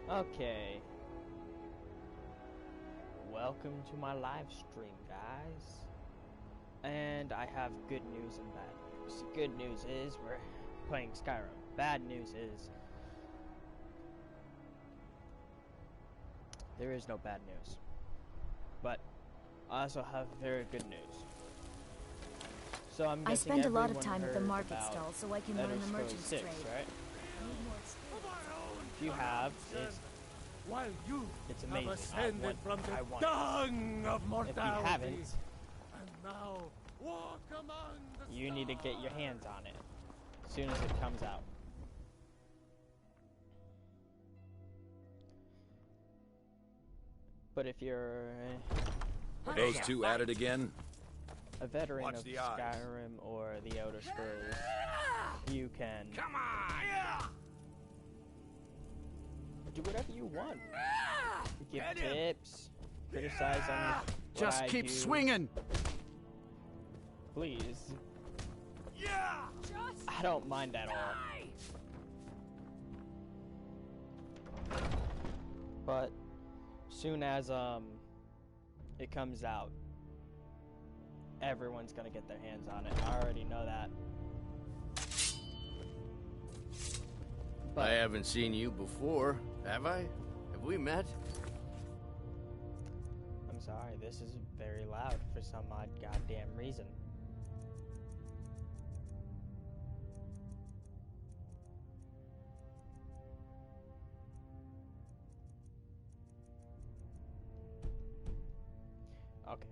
Okay. Welcome to my live stream, guys. And I have good news and bad news. The good news is we're playing Skyrim. Bad news is there is no bad news. But I also have very good news. So I'm guessing I spend a lot of everyone time at the heard market about stall so I can learn the merchant's 6, trade. right? If you have, it's amazing. Ascended from the want dung of mortality. If you haven't, and now walk among the you need to get your hands on it as soon as it comes out. But if you're Those two at it again? a veteran Watch of the eyes. Skyrim or the Elder Scrolls, you can Come on! do whatever you want. You give tips, criticize on what Just I keep do. swinging. Please. Yeah! I don't mind at all. But soon as it comes out, everyone's gonna get their hands on it. I already know that. But I haven't seen you before, have I? Have we met? I'm sorry, this is very loud for some odd goddamn reason. Okay.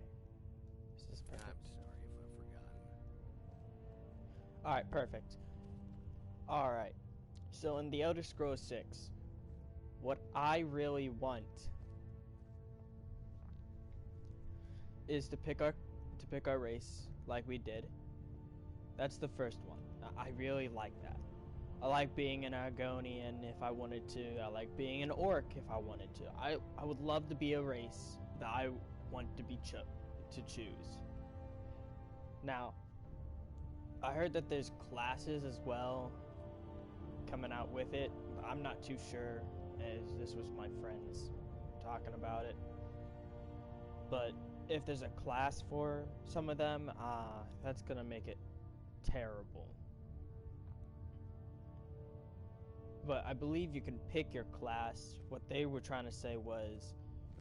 This is perfect. I'm sorry if I've forgotten. Alright, perfect. Alright. So in the Elder Scrolls 6, what I really want is to pick our race like we did. That's the first one. I really like that. I like being an Argonian if I wanted to. I like being an orc if I wanted to. I would love to be a race that I want to be to choose. Now, I heard that there's classes as well coming out with it. I'm not too sure, as this was my friends talking about it. But if there's a class for some of them, that's gonna make it terrible. But I believe you can pick your class. What they were trying to say was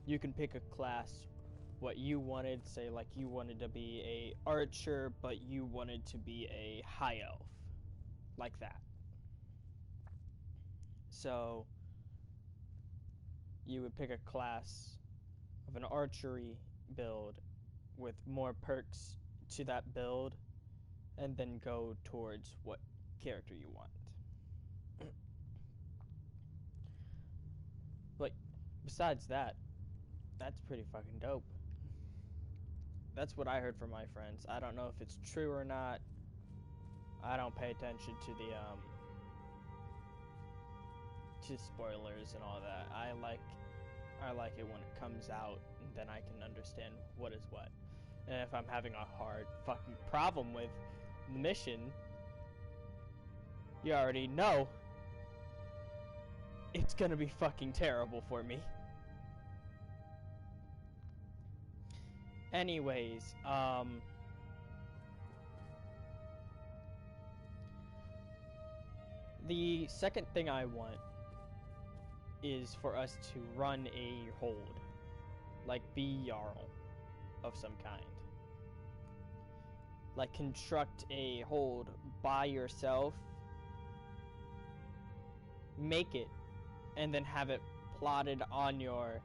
you can pick a class what you wanted, say like you wanted to be a archer, but you wanted to be a high elf. Like that. So you would pick a class of an archery build with more perks to that build and then go towards what character you want. But besides that, that's pretty fucking dope. That's what I heard from my friends. I don't know if it's true or not. I don't pay attention to the to spoilers and all that. I like it when it comes out, and then I can understand what is what. And if I'm having a hard fucking problem with the mission, you already know it's gonna be fucking terrible for me. Anyways, the second thing I want is for us to run a hold. Like, be Jarl of some kind. Like, construct a hold by yourself, make it, and then have it plotted on your,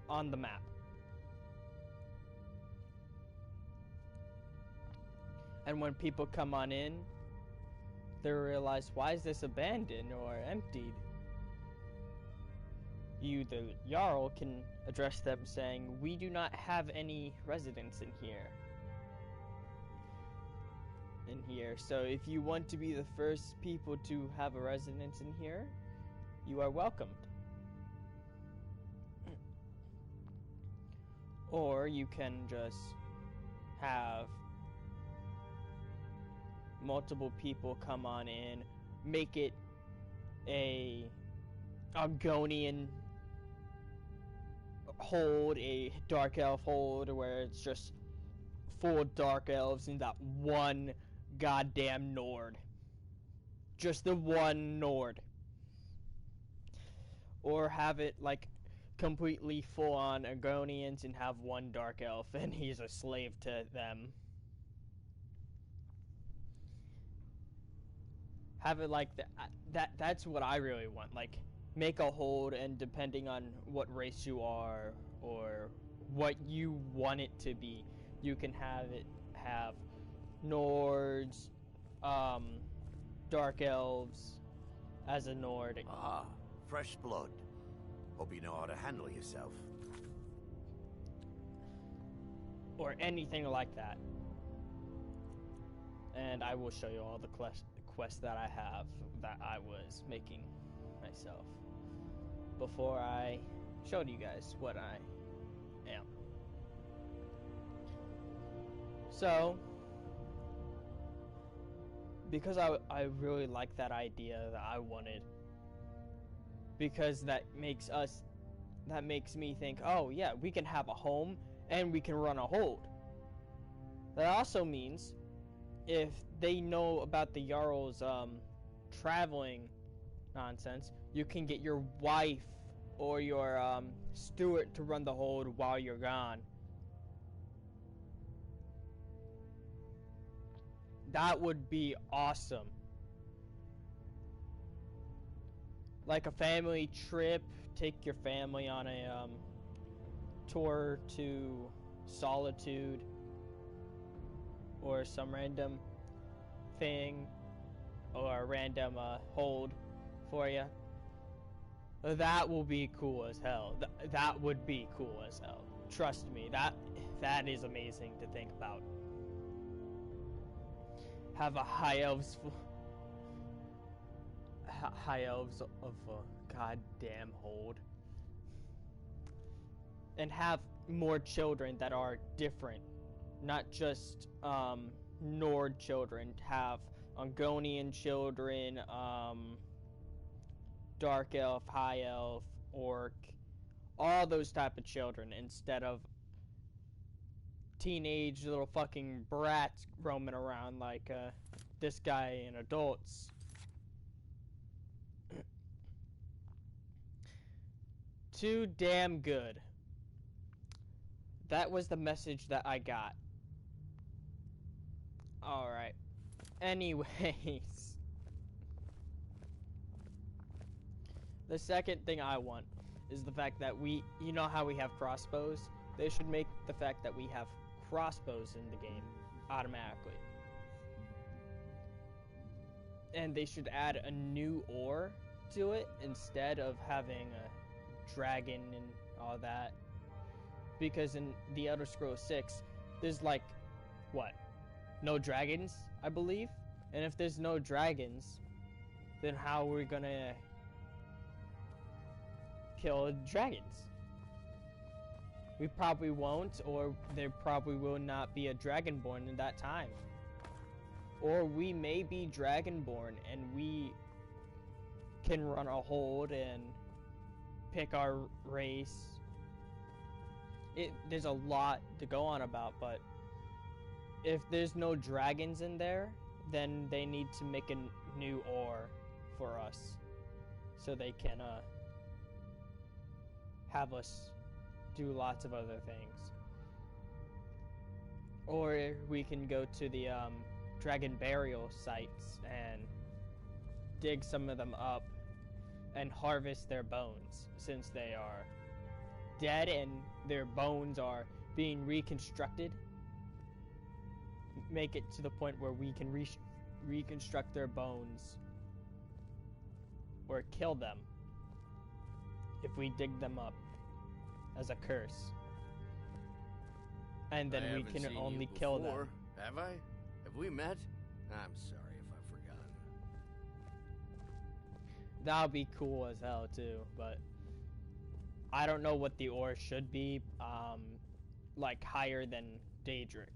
on the map. And when people come on in, they realize, why is this abandoned or emptied? You, the Jarl, can address them saying, we do not have any residents in here. So if you want to be the first people to have a residence in here, you are welcomed. Or you can just have multiple people come on in, make it a Argonian hold, a dark elf hold, where it's just full dark elves and that one goddamn Nord. Just the one Nord. Or have it like completely full on Argonians and have one dark elf and he's a slave to them. Have it like that's what I really want. Like, make a hold, and depending on what race you are or what you want it to be, you can have it have Nords, dark elves as a Nord. Ah, fresh blood. Hope you know how to handle yourself. Or anything like that. And I will show you all the quests that I have that I was making myself before I showed you guys what I am. So, because I really like that idea that I wanted, because that makes me think, oh yeah, we can have a home and we can run a hold. That also means if they know about the Jarl's traveling nonsense, you can get your wife or your steward to run the hold while you're gone. That would be awesome. Like a family trip, take your family on a tour to Solitude or some random thing or a random hold for you. That will be cool as hell. That would be cool as hell. Trust me, that is amazing to think about. Have a high elves of a goddamn hold. And have more children that are different. Not just Nord children. Have Argonian children, dark elf, high elf, orc, all those type of children, instead of teenage little fucking brats roaming around like this guy and adults. Too damn good. That was the message that I got. Alright. Anyways. The second thing I want is the fact that you know how we have crossbows? They should make the fact that we have crossbows in the game automatically. And they should add a new ore to it instead of having a dragon and all that. Because in the Elder Scrolls 6, there's like, what? No dragons, I believe? And if there's no dragons, then how are we gonna kill dragons? We probably won't, or there probably will not be a dragonborn in that time. Or we may be dragonborn and we can run a hold and pick our race. There's a lot to go on about, but if there's no dragons in there, then they need to make a new ore for us so they can have us do lots of other things. Or we can go to the dragon burial sites and dig some of them up and harvest their bones, since they are dead and their bones are being reconstructed. Make it to the point where we can reconstruct their bones or kill them if we dig them up as a curse. And then we can only kill them. Have I? Have we met? I'm sorry if I've forgotten. That would be cool as hell too, but I don't know what the ore should be, like higher than Daedric.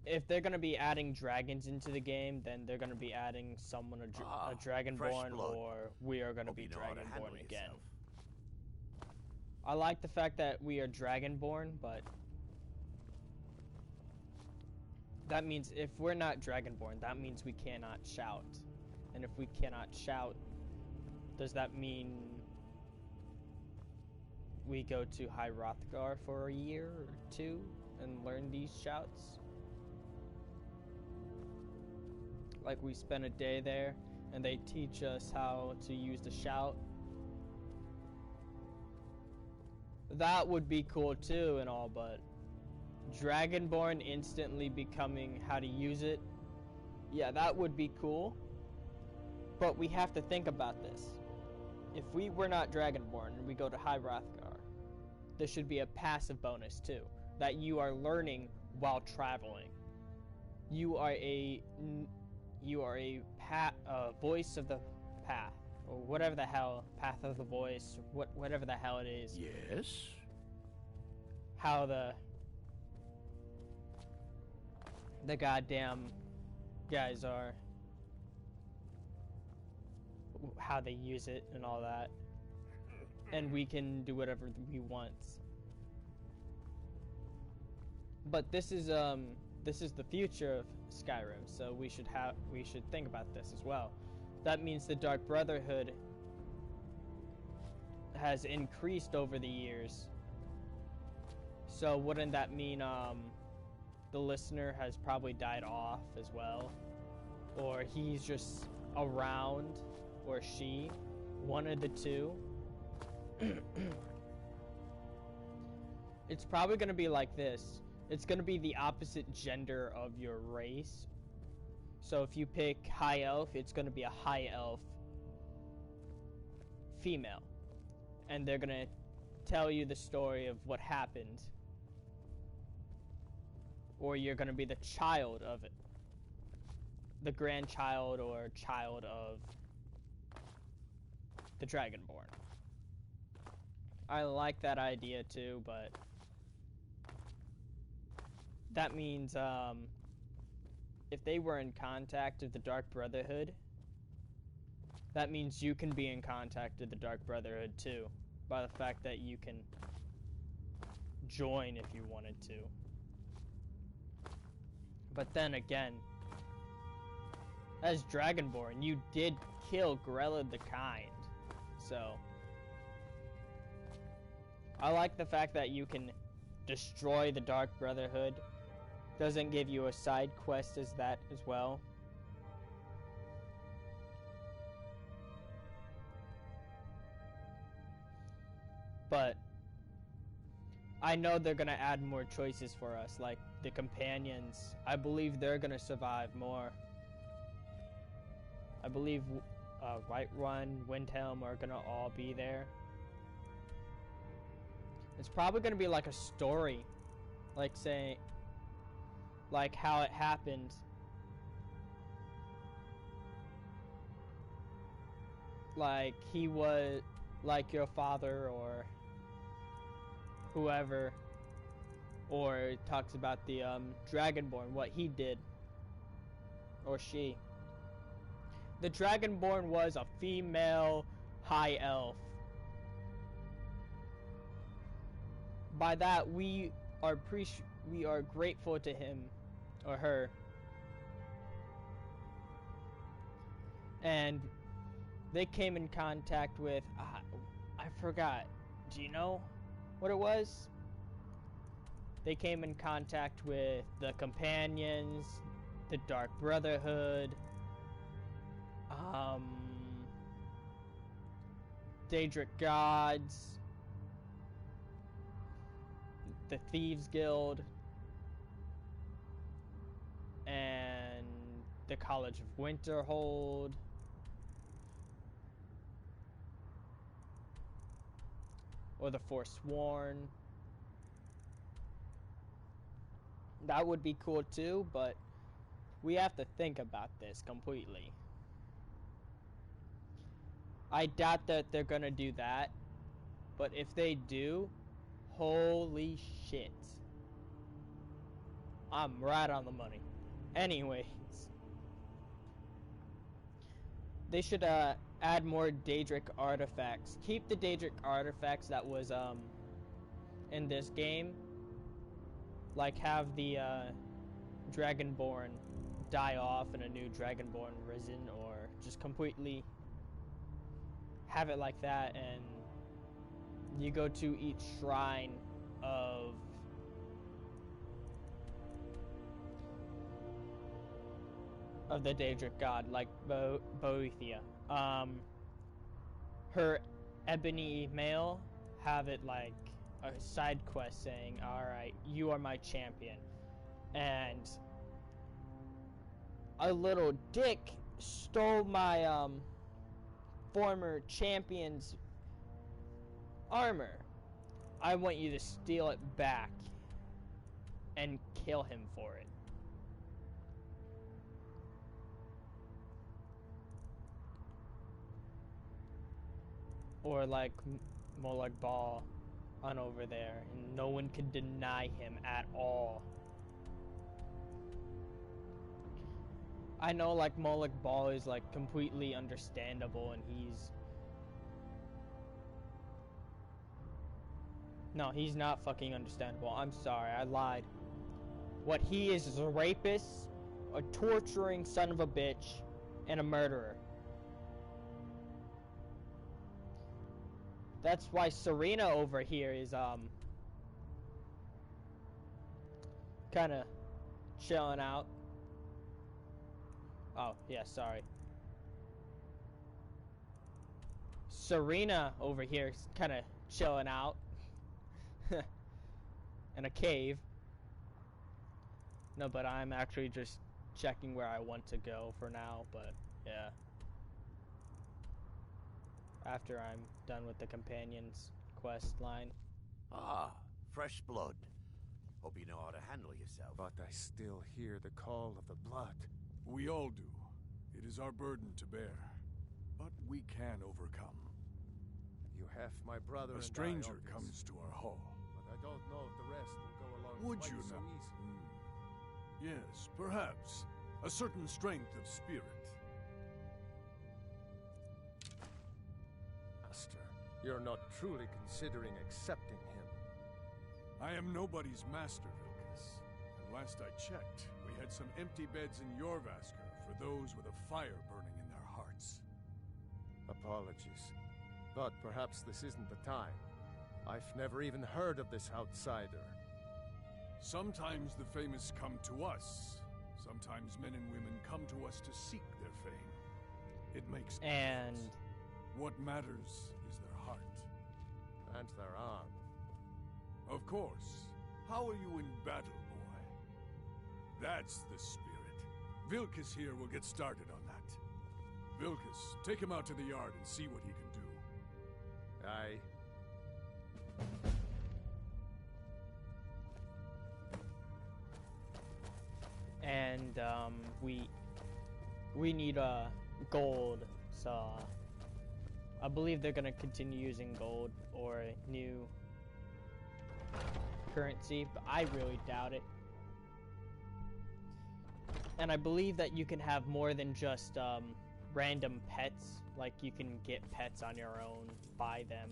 if they're gonna be adding dragons into the game, then they're gonna be adding someone a fresh dragonborn, blood. or we are gonna Hope be you know how to handle dragonborn again. yourself. I like the fact that we are dragonborn, but that means if we're not dragonborn, that means we cannot shout. And if we cannot shout, does that mean we go to High Hrothgar for a year or two and learn these shouts? Like we spend a day there and they teach us how to use the shout. That would be cool too and all, but Dragonborn instantly becoming how to use it, yeah, that would be cool. But we have to think about this. If we were not Dragonborn and we go to High Hrothgar, there should be a passive bonus too, that you are learning while traveling. You are a voice of the path, or whatever the hell, path of the voice, whatever the hell it is. Yes? How the goddamn guys are, how they use it and all that, and we can do whatever we want. But this is the future of Skyrim, so we should think about this as well. That means the Dark Brotherhood has increased over the years. So wouldn't that mean the listener has probably died off as well, or he's just around, or she, one of the two? It's probably going to be like this. It's going to be the opposite gender of your race. So if you pick High Elf, it's going to be a High Elf female. And they're going to tell you the story of what happened. Or you're going to be the child of it. The grandchild or child of the Dragonborn. I like that idea too, but that means if they were in contact with the Dark Brotherhood, that means you can be in contact with the Dark Brotherhood too, by the fact that you can join if you wanted to. But then again, as Dragonborn, you did kill Grella the Kind, so I like the fact that you can destroy the Dark Brotherhood. Doesn't give you a side quest as that as well. But I know they're gonna add more choices for us, like the companions. I believe they're gonna survive more. I believe Whiterun, Windhelm are gonna all be there. It's probably gonna be like a story, like saying, like how it happened. Like he was like your father or whoever, or it talks about the Dragonborn, what he did, or she. The Dragonborn was a female high elf. By that we are grateful to him or her. And they came in contact with I forgot. Do you know what it was? They came in contact with the companions, the Dark Brotherhood, Daedric Gods, the Thieves Guild, and the College of Winterhold, or the Forsworn. That would be cool too, but we have to think about this completely. I doubt that they're gonna do that, but if they do, holy shit. I'm right on the money. Anyways, they should add more Daedric artifacts. Keep the Daedric artifacts that was in this game. Like have the Dragonborn die off and a new Dragonborn risen, or just completely have it like that, and you go to each shrine of the Daedric god, like Boethia. Her ebony mail, have it like a side quest saying, alright, you are my champion. And a little dick stole my former champion's armor. I want you to steal it back and kill him for it. Or like Molag Bal on over there, and no one can deny him at all. I know like Molag Bal is like completely understandable, and he's not fucking understandable. I'm sorry, I lied. What he is a rapist, a torturing son of a bitch, and a murderer. That's why Serena over here is kind of chilling out. Oh, yeah, sorry. Serena over here is kind of chilling out in a cave. No, but I'm actually just checking where I want to go for now, but yeah. After I'm done with the companion's quest line. Ah, fresh blood. Hope you know how to handle yourself. But I still hear the call of the blood. We all do. It is our burden to bear. But we can overcome. You have my brother A and stranger I comes to our hall. But I don't know if the rest will go along Would quite you so not? easy. Yes, perhaps. A certain strength of spirit. Master, you're not truly considering accepting him. I am nobody's master, Vilkas. And last I checked, we had some empty beds in Jorvaskr for those with a fire burning in their hearts. Apologies. But perhaps this isn't the time. I've never even heard of this outsider. Sometimes the famous come to us. Sometimes men and women come to us to seek their fame. It makes no And difference. What matters is their heart. And their arm. Of course. How are you in battle, boy? That's the spirit. Vilkas here will get started on that. Vilkas, take him out to the yard and see what he can do. Aye. And we need gold, so I believe they're gonna continue using gold or a new currency, but I really doubt it. And I believe that you can have more than just random pets. Like you can get pets on your own, buy them,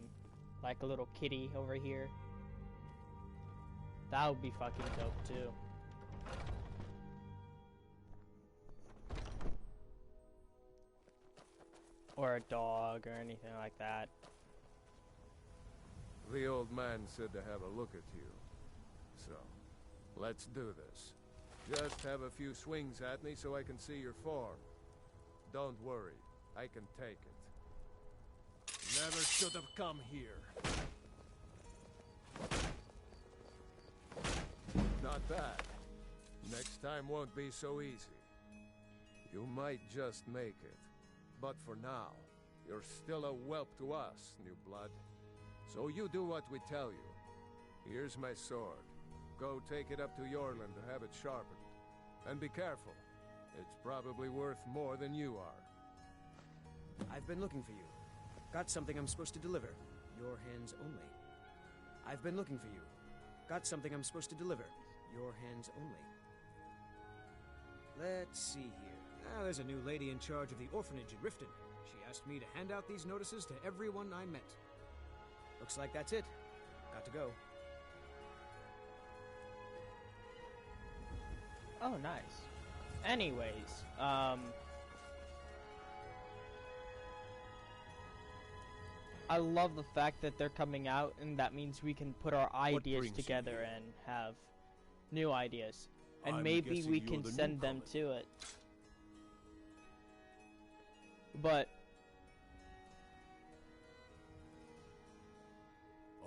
like a little kitty over here. That would be fucking dope too. Or a dog or anything like that. The old man said to have a look at you. So, let's do this. Just have a few swings at me so I can see your form. Don't worry, I can take it. Never should have come here. Not bad. Next time won't be so easy. You might just make it. But for now, you're still a whelp to us, new blood. So you do what we tell you. Here's my sword. Go take it up to Yorland to have it sharpened. And be careful. It's probably worth more than you are. I've been looking for you. Got something I'm supposed to deliver. Your hands only. I've been looking for you. Got something I'm supposed to deliver. Your hands only. Let's see here. There's a new lady in charge of the orphanage in Riften. She asked me to hand out these notices to everyone I met. Looks like that's it. Got to go. Oh, nice. Anyways, I love the fact that they're coming out, and that means we can put our ideas together and have new ideas. And maybe we can send them to it. But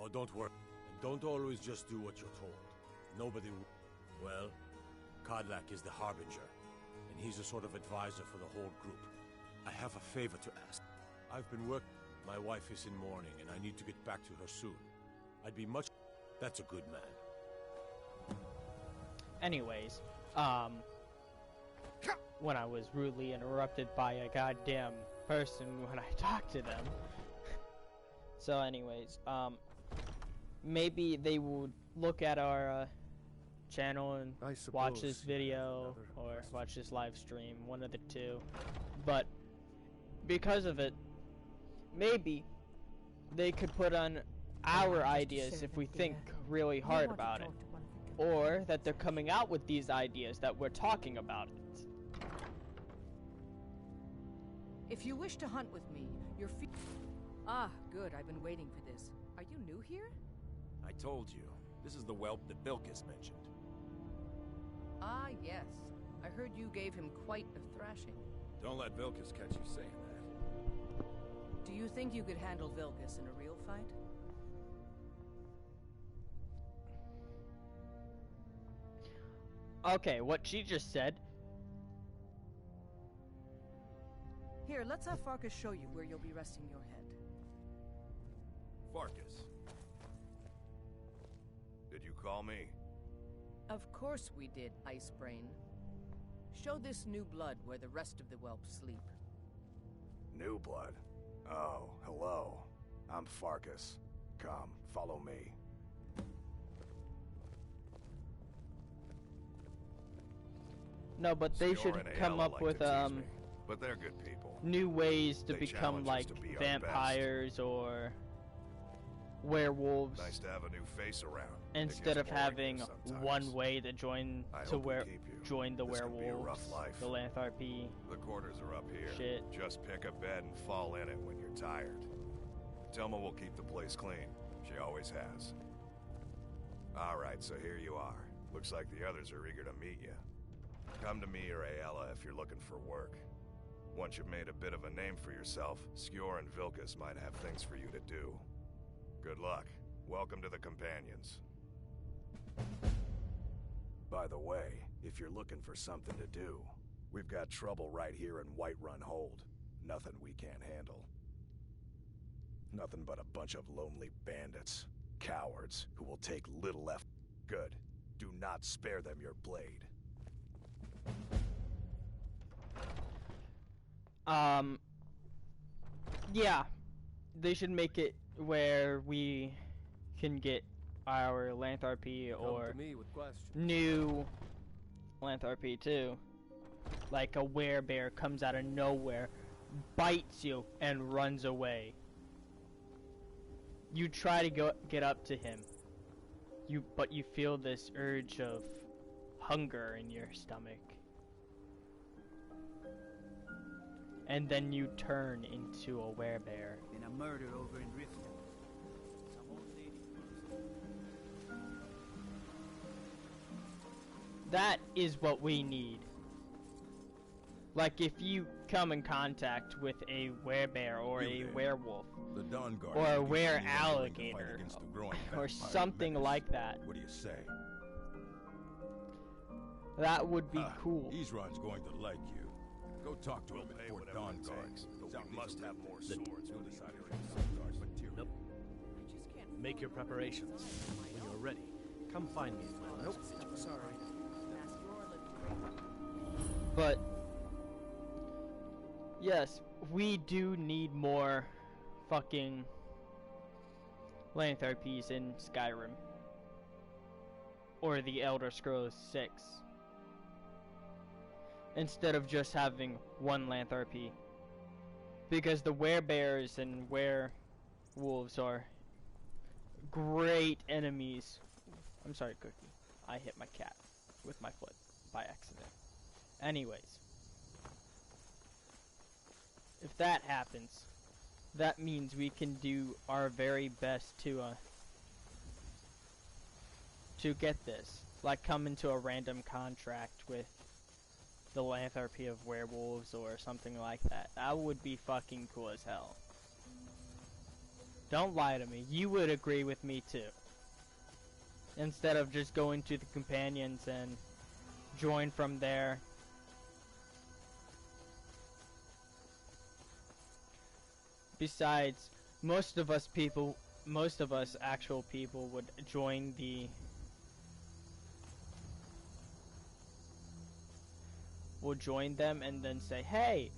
Oh, don't worry. And don't always just do what you're told. Nobody Well, Kodlak is the Harbinger, and he's a sort of advisor for the whole group. I have a favor to ask. I've been working. My wife is in mourning, and I need to get back to her soon. I'd be much... That's a good man. anyways, when I was rudely interrupted by a goddamn person when I talked to them. So anyways, maybe they would look at our channel and watch this video or watch this live stream, one of the two. But because of it, maybe they could put on our ideas if we think really hard about it, or that they're coming out with these ideas that we're talking about it. If you wish to hunt with me, your feet... Ah, good. I've been waiting for this. Are you new here? I told you. This is the whelp that Vilkas mentioned. Ah, yes. I heard you gave him quite a thrashing. Don't let Vilkas catch you saying that. Do you think you could handle Vilkas in a real fight? Okay, what she just said. Here, let's have Farkas show you where you'll be resting your head. Farkas. Did you call me? Of course we did, Icebrain. Show this new blood where the rest of the whelp sleep. New blood? Oh, hello. I'm Farkas. Come, follow me. No, but they should come up with but they're good people. new ways to They become challenge us like to be our vampires or werewolves, Nice to have a new face around. instead of having one way to join I to hope we where keep you. join the This could be a rough werewolves, life. the Lantharpy. The quarters are up here. Shit. Just pick a bed and fall in it when you're tired. Telma will keep the place clean. She always has. Alright, so here you are. Looks like the others are eager to meet you. Come to me or Ayala if you're looking for work. Once you've made a bit of a name for yourself, Skjor and Vilkas might have things for you to do. Good luck. Welcome to the Companions. By the way, if you're looking for something to do, we've got trouble right here in Whiterun Hold. Nothing we can't handle. Nothing but a bunch of lonely bandits. Cowards who will take little effort. Good. Do not spare them your blade. Yeah, they should make it where we can get our Lantharpy or Come to me with questions. new Lantharpy too. Like a werebear comes out of nowhere, bites you, and runs away. You try to get up to him, but you feel this urge of hunger in your stomach. And then you turn into a werebear. Been a murder over in Riften. Some old lady. That is what we need. Like if you come in contact with a werebear or a werewolf The Dawn Guard or a can were continue willing to fight alligator against the growing or vampire something menace. like that, What do you say? that would be cool. Isran's going to like you. Go talk to him Pay at Fort whatever Dawn it Guard. takes, but South we must have more East of swords. You'll when decide you if do it's it. Guard's material. Nope. Make your preparations. When you're ready, come find me. Nope. Sorry. But yes, we do need more fucking Lantharpies in Skyrim or the Elder Scrolls 6. instead of just having one Lanthorpe. Because the werebears and werewolves are great enemies. I'm sorry, Cookie. I hit my cat with my foot by accident. Anyways. If that happens, that means we can do our very best to get this. Like come into a random contract with the Lanthorpe of werewolves or something like that. That would be fucking cool as hell. Don't lie to me. You would agree with me too. Instead of just going to the companions and join from there. Besides, most of us actual people would join the we'll join them and then say, hey,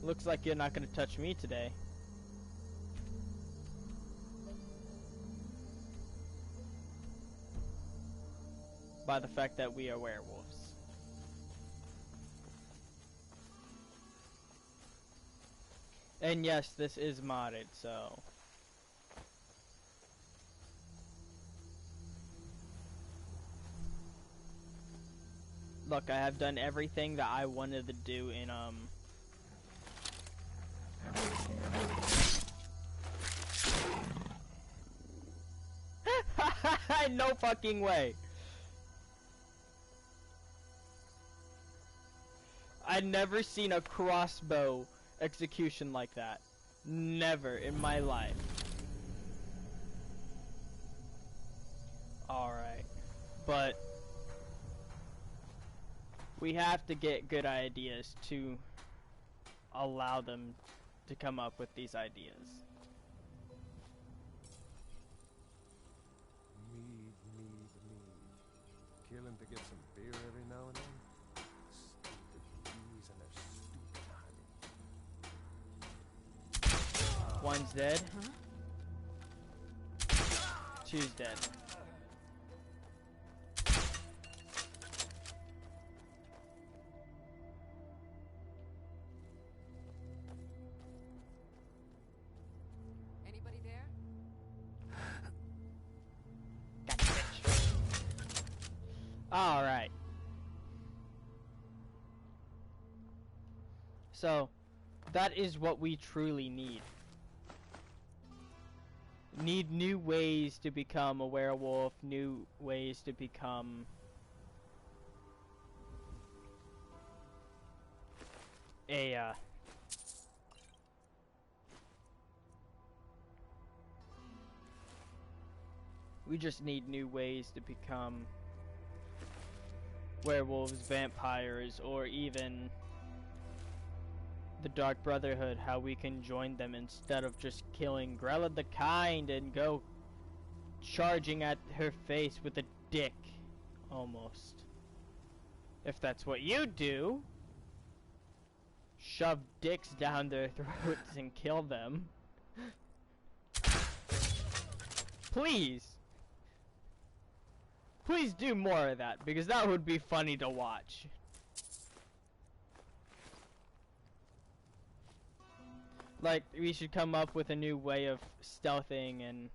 looks like you're not gonna touch me today. By the fact that we are werewolves. And yes, this is modded, so look, I have done everything that I wanted to do in no fucking way. I'd never seen a crossbow execution like that. Never in my life. Alright. But we have to get good ideas to allow them to come up with these ideas. Mead. Killing to get some beer every now and then. Stupid bees and their stupid honey. One's dead. Two's dead. Anybody there? Alright. So, that is what we truly need. Need new ways to become a werewolf, new ways to become a we just need new ways to become werewolves, vampires, or even the Dark Brotherhood, how we can join them instead of just killing Grella the Kind and go charging at her face with a dick, almost. If that's what you do, shove dicks down their throats and kill them. Please. Please do more of that, because that would be funny to watch. Like, we should come up with a new way of stealthing and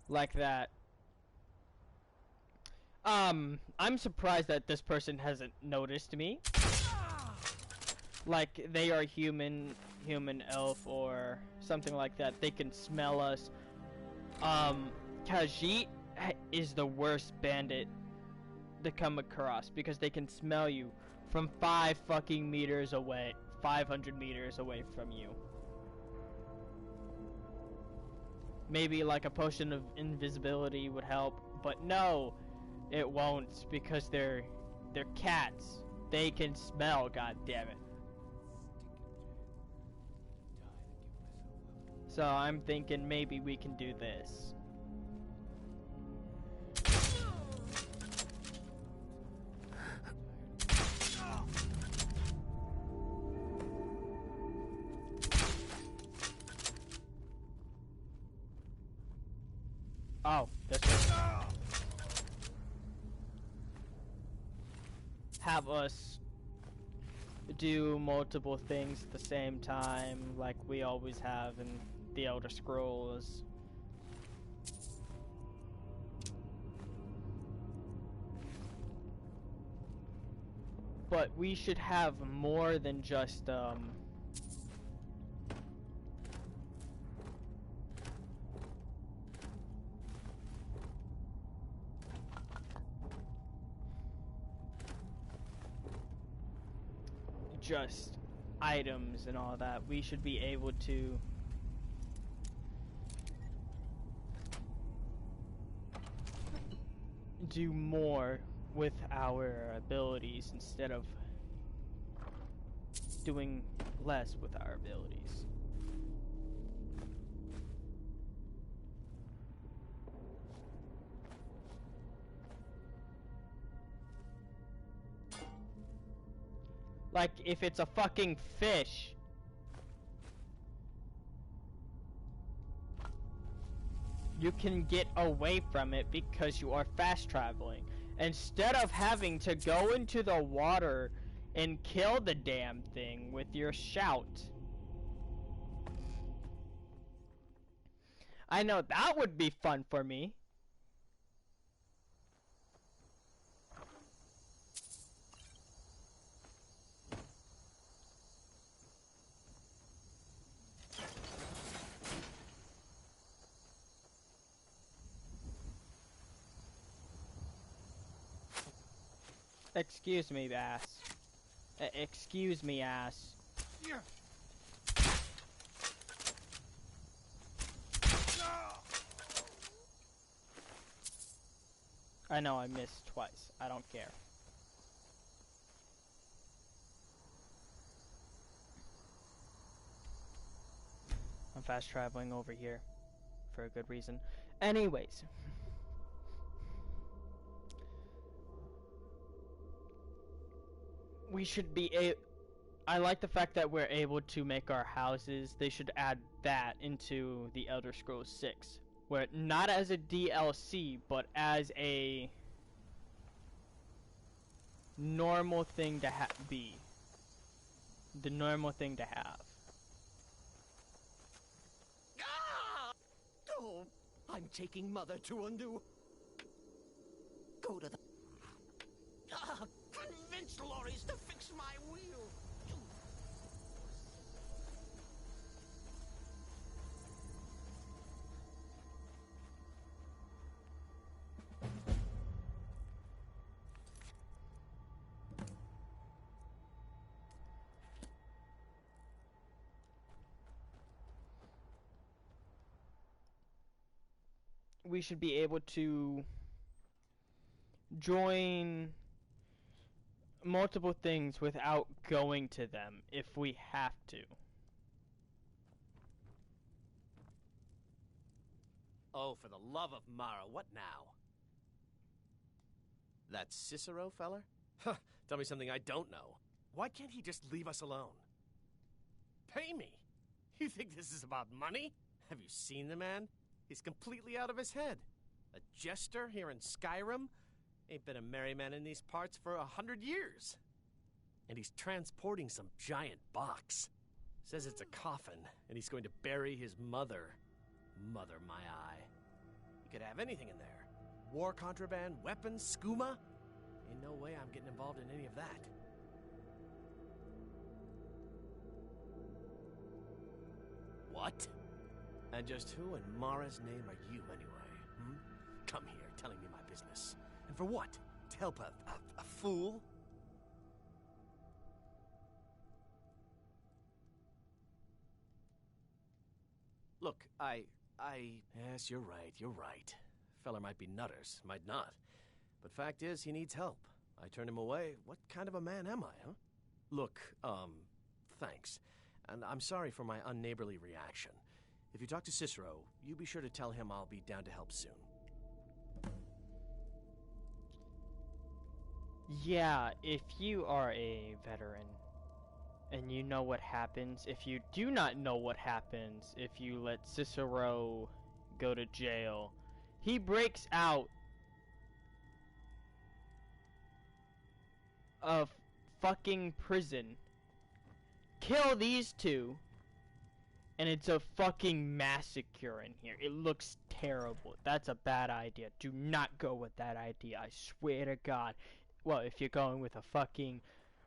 like that. I'm surprised that this person hasn't noticed me. Like, they are human elf or something like that. They can smell us. Khajiit is the worst bandit to come across because they can smell you from 500 fucking meters away. 500 meters away from you. Maybe like a potion of invisibility would help, but no, it won't because they're cats. They can smell, god damn it. So I'm thinking maybe we can do this. Oh, this way. have us do multiple things at the same time, like we always have in the Elder Scrolls. But we should have more than just just items and all that. We should be able to do more with our abilities instead of doing less with our abilities. Like, if it's a fucking fish. You can get away from it because you are fast traveling. Instead of having to go into the water and kill the damn thing with your shout. I know that would be fun for me. Excuse me, ass. Excuse me, ass. I know I missed twice. I don't care. I'm fast traveling over here for a good reason. Anyways. We should be I like the fact that we're able to make our houses. They should add that into the Elder Scrolls 6. Where not as a DLC, but as a normal thing to be. The normal thing to have. Ah! Oh, I'm taking Mother to undo. Go to the... Ah, convince lorries to fix my wheel. We should be able to join multiple things without going to them if we have to. Oh, for the love of Mara, what now? That Cicero feller? Huh, tell me something I don't know. Why can't he just leave us alone? Pay me? You think this is about money? Have you seen the man? He's completely out of his head. A jester here in Skyrim? Ain't been a merry man in these parts for 100 years. And he's transporting some giant box. Says it's a coffin, and he's going to bury his mother. Mother, my eye. You could have anything in there. War contraband, weapons, skooma. Ain't no way I'm getting involved in any of that. What? And just who in Mara's name are you, anyway? Hmm? Come here, telling me my business. And for what? To help a fool? Look, Yes, you're right. Feller might be nutters, might not. But fact is, he needs help. I turned him away. What kind of a man am I, huh? Look, thanks. And I'm sorry for my unneighborly reaction. If you talk to Cicero, you be sure to tell him I'll be down to help soon. Yeah, if you are a veteran and you know what happens, if you do not know what happens if you let Cicero go to jail, he breaks out a fucking prison. Kill these two, and it's a fucking massacre in here. It looks terrible. That's a bad idea. Do not go with that idea. I swear to God. Well, if you're going with a fucking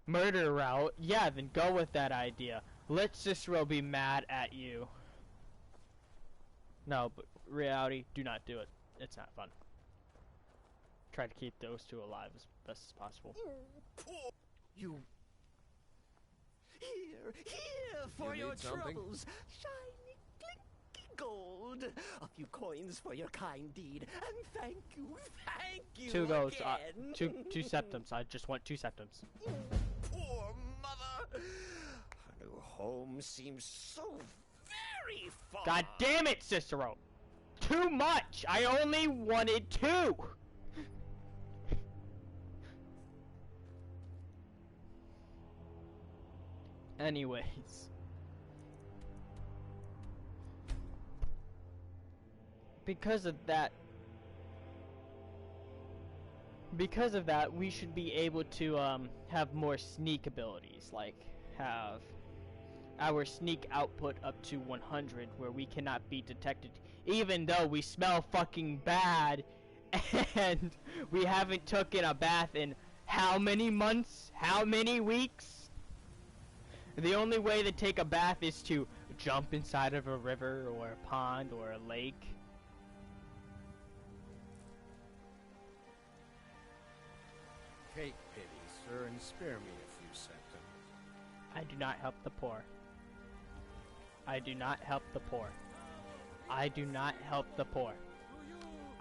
murder route, yeah, then go with that idea. Let Cicero be mad at you. No, but reality, do not do it. It's not fun. Try to keep those two alive as best as possible. You... Here for your troubles. Shiny, clinky gold. A few coins for your kind deed. And thank you 2 goes, again. two septums. I just want 2 septums. Poor mother. Her new home seems so very far. God damn it, Cicero! Too much! I only wanted 2! Anyways. Because of that, we should be able to have more sneak abilities, like have our sneak output up to 100, where we cannot be detected, even though we smell fucking bad, and we haven't taken a bath in how many months? How many weeks? The only way to take a bath is to jump inside of a river or a pond or a lake. Take pity, sir, and spare me a few seconds. I do not help the poor. I do not help the poor. I do not help the poor.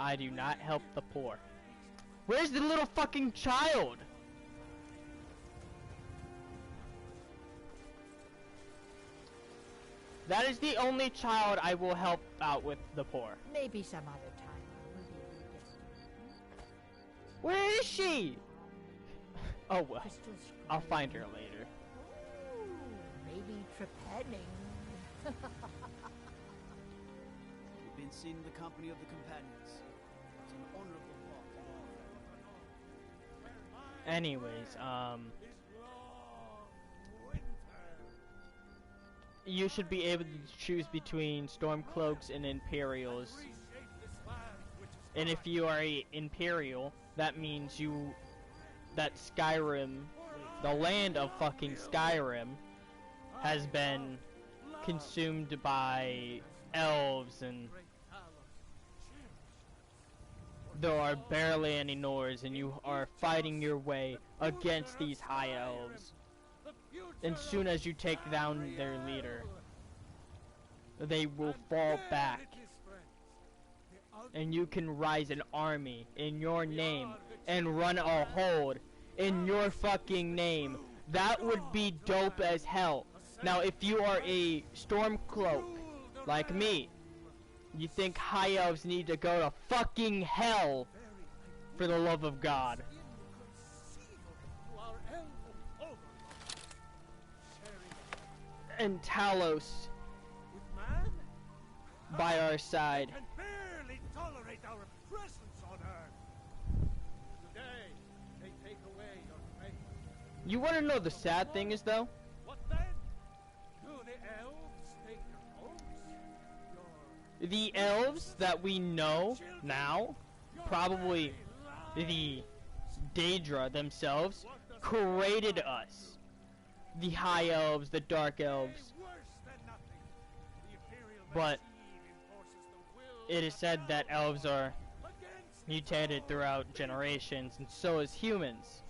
I do not help the poor. Where's the little fucking child? That is the only child I will help out with the poor. Maybe some other time I will be redeemed. Where is she? Oh well, I'll find her later. Ooh, maybe trepanning. You've been seen in the company of the companions. It's an honorable thought. Anyways, you should be able to choose between Stormcloaks and Imperials. And if you are a Imperial, that means that Skyrim, the land of fucking Skyrim, has been consumed by elves, and there are barely any Nords, and you are fighting your way against these high elves. And soon as you take down their leader, they will fall back, and you can rise an army in your name and run a hold in your fucking name. That would be dope as hell. Now, if you are a Stormcloak like me, you think high elves need to go to fucking hell, for the love of God. And Talos by our side. Can barely tolerate our presence on Earth. Today, they take away your faith. You want to know the sad thing is, though? What then? Do the elves take your hopes? The elves that we know now, probably the Daedra themselves, created us. The high elves, the dark elves. But it is said that elves are mutated throughout generations, and so is humans.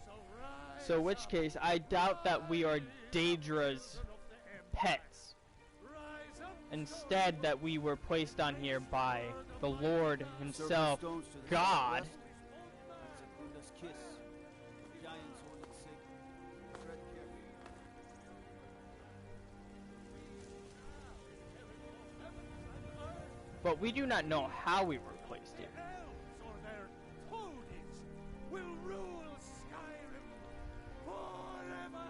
So in which case, I doubt that we are Daedra's pets. Instead, that we were placed on here by the Lord himself, God. But we do not know how we were placed here. Elves or their holdings will rule Skyrim forever.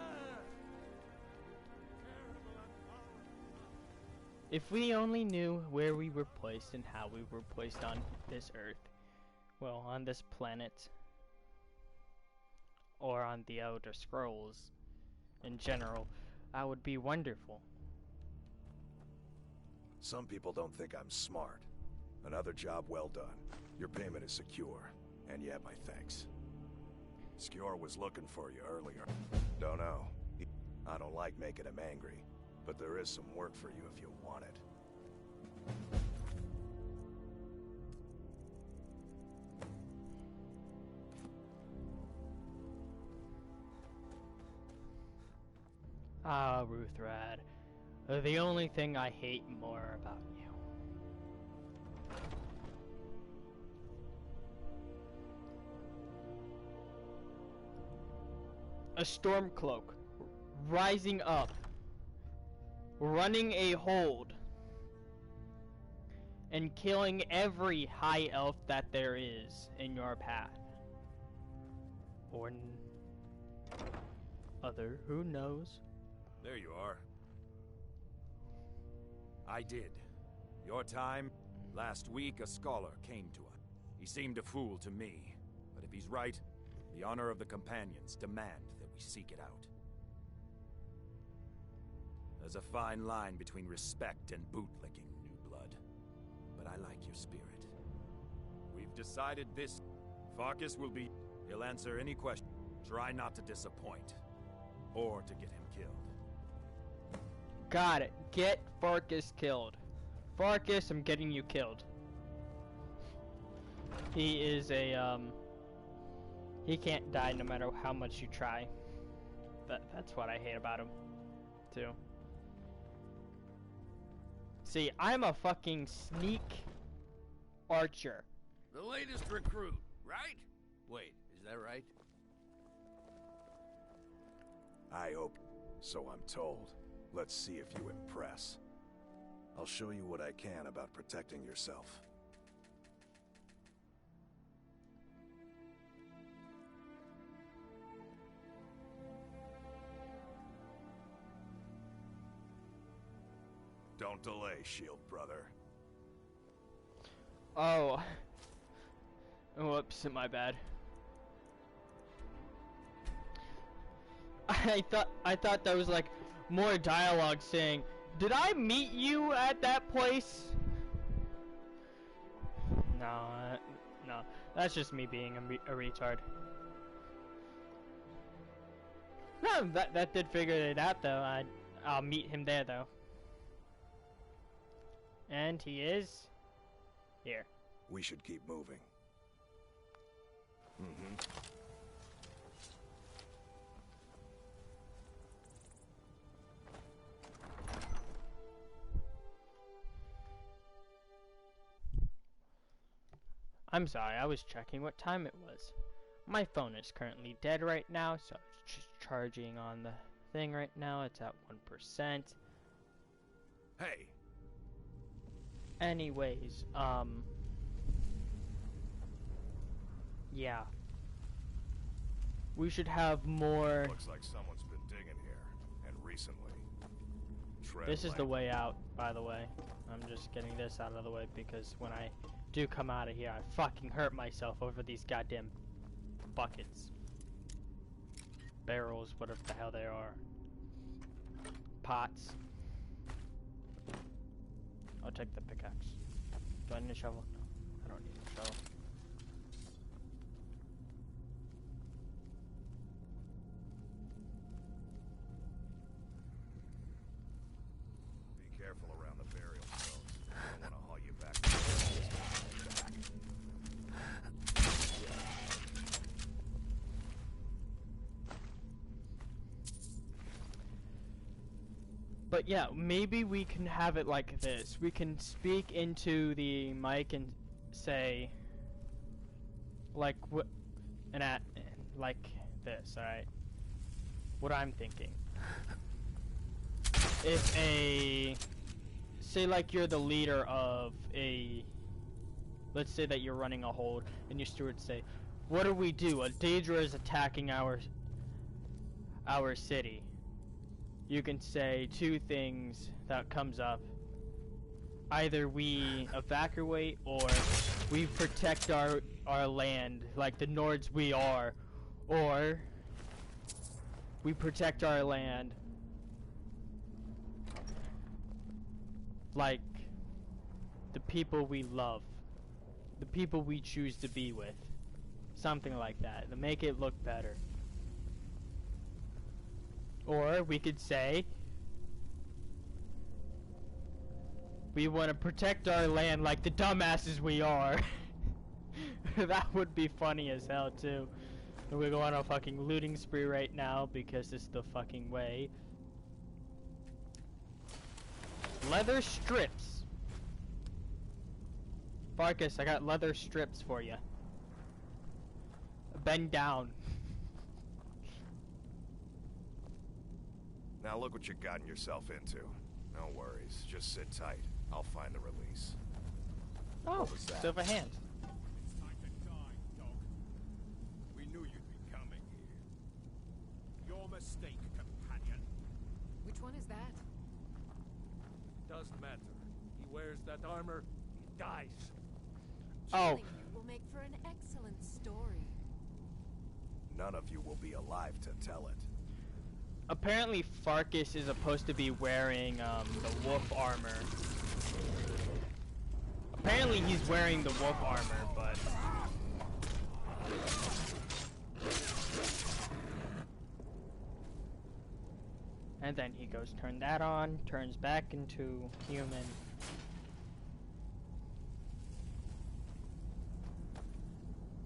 If we only knew where we were placed and how we were placed on this Earth, well, on this planet, or on the Elder Scrolls in general, that would be wonderful. Some people don't think I'm smart. Another job well done. Your payment is secure, and you have my thanks. Skjor was looking for you earlier. Don't know. I don't like making him angry, but there is some work for you if you want it. Ah, Ruthrad. The only thing I hate more about you. A Stormcloak rising up, running a hold, and killing every high elf that there is in your path. Or other, who knows? There you are. I did. Your time? Last week, a scholar came to us. He seemed a fool to me, but if he's right, the honor of the Companions demand that we seek it out. There's a fine line between respect and bootlicking, New Blood, but I like your spirit. We've decided this. Farkas will be... He'll answer any question. Try not to disappoint, or to get him killed. Got it. Get Farkas killed. Farkas, I'm getting you killed. He is a, he can't die no matter how much you try. That's what I hate about him, too. See, I'm a fucking sneak archer. The latest recruit, right? Wait, is that right? I hope so. I'm told. Let's see if you impress. I'll show you what I can about protecting yourself. Don't delay, Shield Brother. Oh. Whoops, my bad. I thought that was like more dialogue saying, "Did I meet you at that place?" No, no, that's just me being a retard. No, that did figure it out though. I'll meet him there though. And he is here. We should keep moving. I'm sorry, I was checking what time it was. My phone is currently dead right now, so it's just charging on the thing right now. It's at 1%. Hey! Anyways, yeah. We should have more... Looks like someone's been digging here, and recently. This is the way out, by the way. I'm just getting this out of the way because when I do come out of here, I fucking hurt myself over these goddamn buckets. Barrels, whatever the hell they are. Pots. I'll take the pickaxe. Do I need a shovel? No, I don't need a shovel. Be careful around the burial stones. I don't want to haul you back. But yeah, maybe we can have it like this. We can speak into the mic and say, like, like this, alright? What I'm thinking. If say like you're the leader of let's say that you're running a hold, and your stewards say, what do we do? A Daedra is attacking our city. You can say two things that comes up. Either we evacuate or we protect our land like the Nords we are, or We protect our land like the people we love, the people we choose to be with, something like that, to make it look better. Or we could say we want to protect our land like the dumbasses we are. That would be funny as hell too. And we're going on a fucking looting spree right now because it's the fucking way. Leather strips. Farkas, I got leather strips for you. Bend down. Now look what you've gotten yourself into. No worries, just sit tight. I'll find the release. Oh, silver hand. It's time to die, dog. We knew you'd be coming here. Your mistake, companion. Which one is that? Doesn't matter. He wears that armor, he dies. Oh. Killing you will make for an excellent story. None of you will be alive to tell it. Apparently Farkas is supposed to be wearing the wolf armor. Apparently he's wearing the wolf armor, but and then he goes turn that on, turns back into human.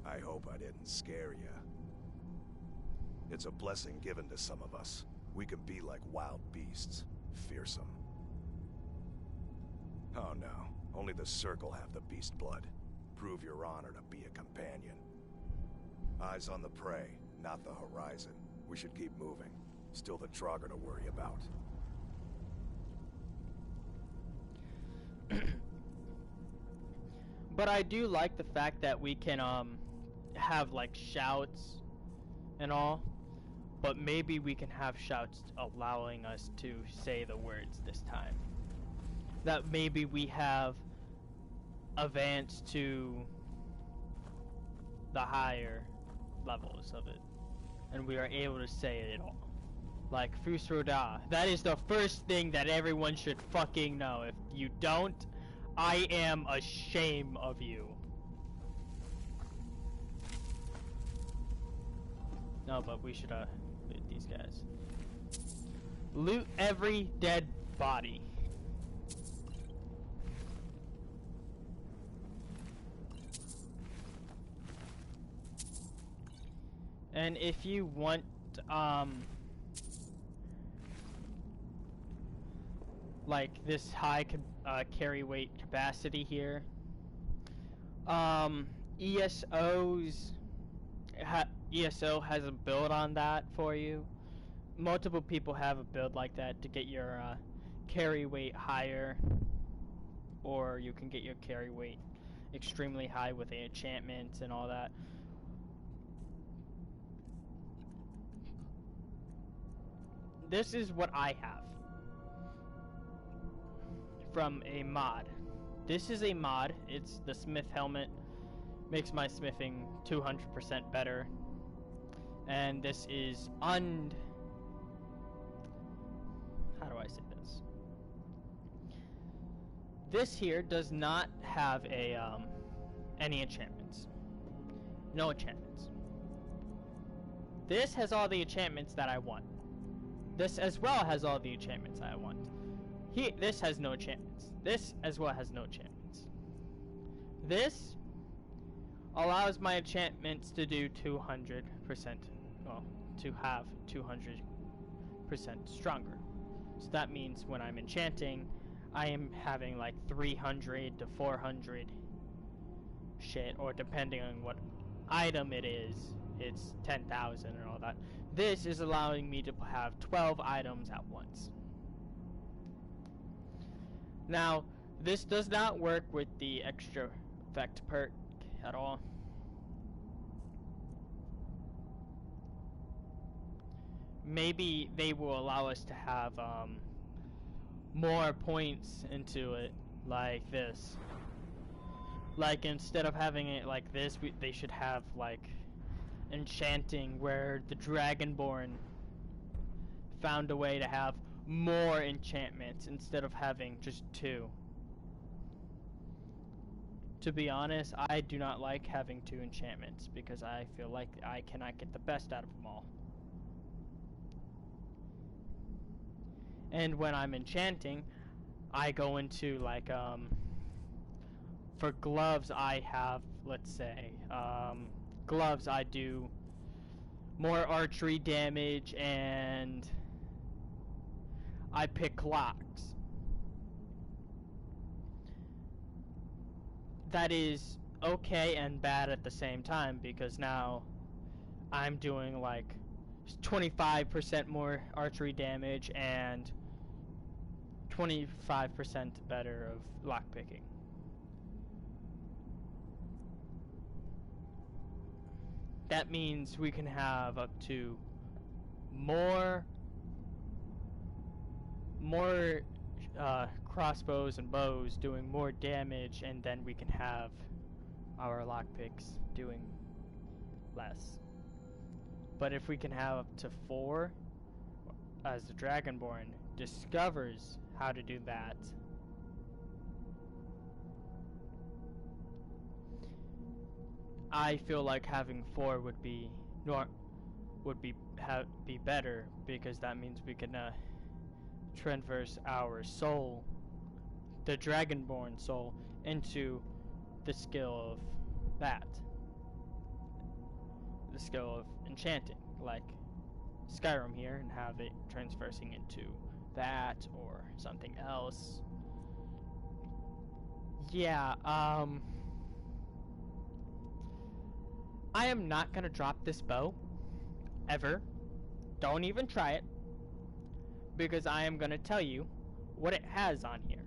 I hope I didn't scare you. It's a blessing given to some of us. We can be like wild beasts, fearsome. Oh no, only the Circle have the beast blood. Prove your honor to be a companion. Eyes on the prey, not the horizon. We should keep moving. Still the Draugr to worry about. But I do like the fact that we can have like shouts and all. But maybe we can have shouts allowing us to say the words this time. That maybe we have advanced to the higher levels of it. And we are able to say it all. Like Fusroda. That is the first thing that everyone should fucking know. If you don't, I am ashamed of you. No, but we should loot these guys. Loot every dead body. And if you want like this high carry weight capacity here, ESO has a build on that for you. Multiple people have a build like that to get your carry weight higher, or you can get your carry weight extremely high with the enchantments and all that. This is what I have from a mod. This is a mod. It's the Smith helmet. Makes my smithing 200% better. And this is how do I say this? This here does not have a any enchantments. No enchantments. This has all the enchantments that I want. This as well has all the enchantments I want. This has no enchantments. This as well has no enchantments. This allows my enchantments to do 200%. Well, to have 200% stronger. So that means when I'm enchanting, I am having like 300 to 400 shit, or depending on what item it is, it's 10,000 and all that. This is allowing me to have 12 items at once. Now, this does not work with the extra effect perk at all. Maybe they will allow us to have more points into it, like this. Like, instead of having it like this, they should have like enchanting, where the Dragonborn found a way to have more enchantments instead of having just 2. To be honest, I do not like having 2 enchantments because I feel like I cannot get the best out of them all. And when I'm enchanting, I go into like for gloves I have, let's say, gloves I do more archery damage and I pick locks. That is okay and bad at the same time because now I'm doing like 25% more archery damage and 25% better of lockpicking. That means we can have up to more crossbows and bows doing more damage, and then we can have our lockpicks doing less. But if we can have up to 4, as the Dragonborn discovers how to do that, I feel like having 4 would be better, because that means we can transverse our soul, the Dragonborn soul, into the skill of that. The skill of enchanting, like Skyrim here, and have it transversing into that or something else. Yeah, I am not gonna drop this bow, ever. Don't even try it, because I am gonna tell you what it has on here.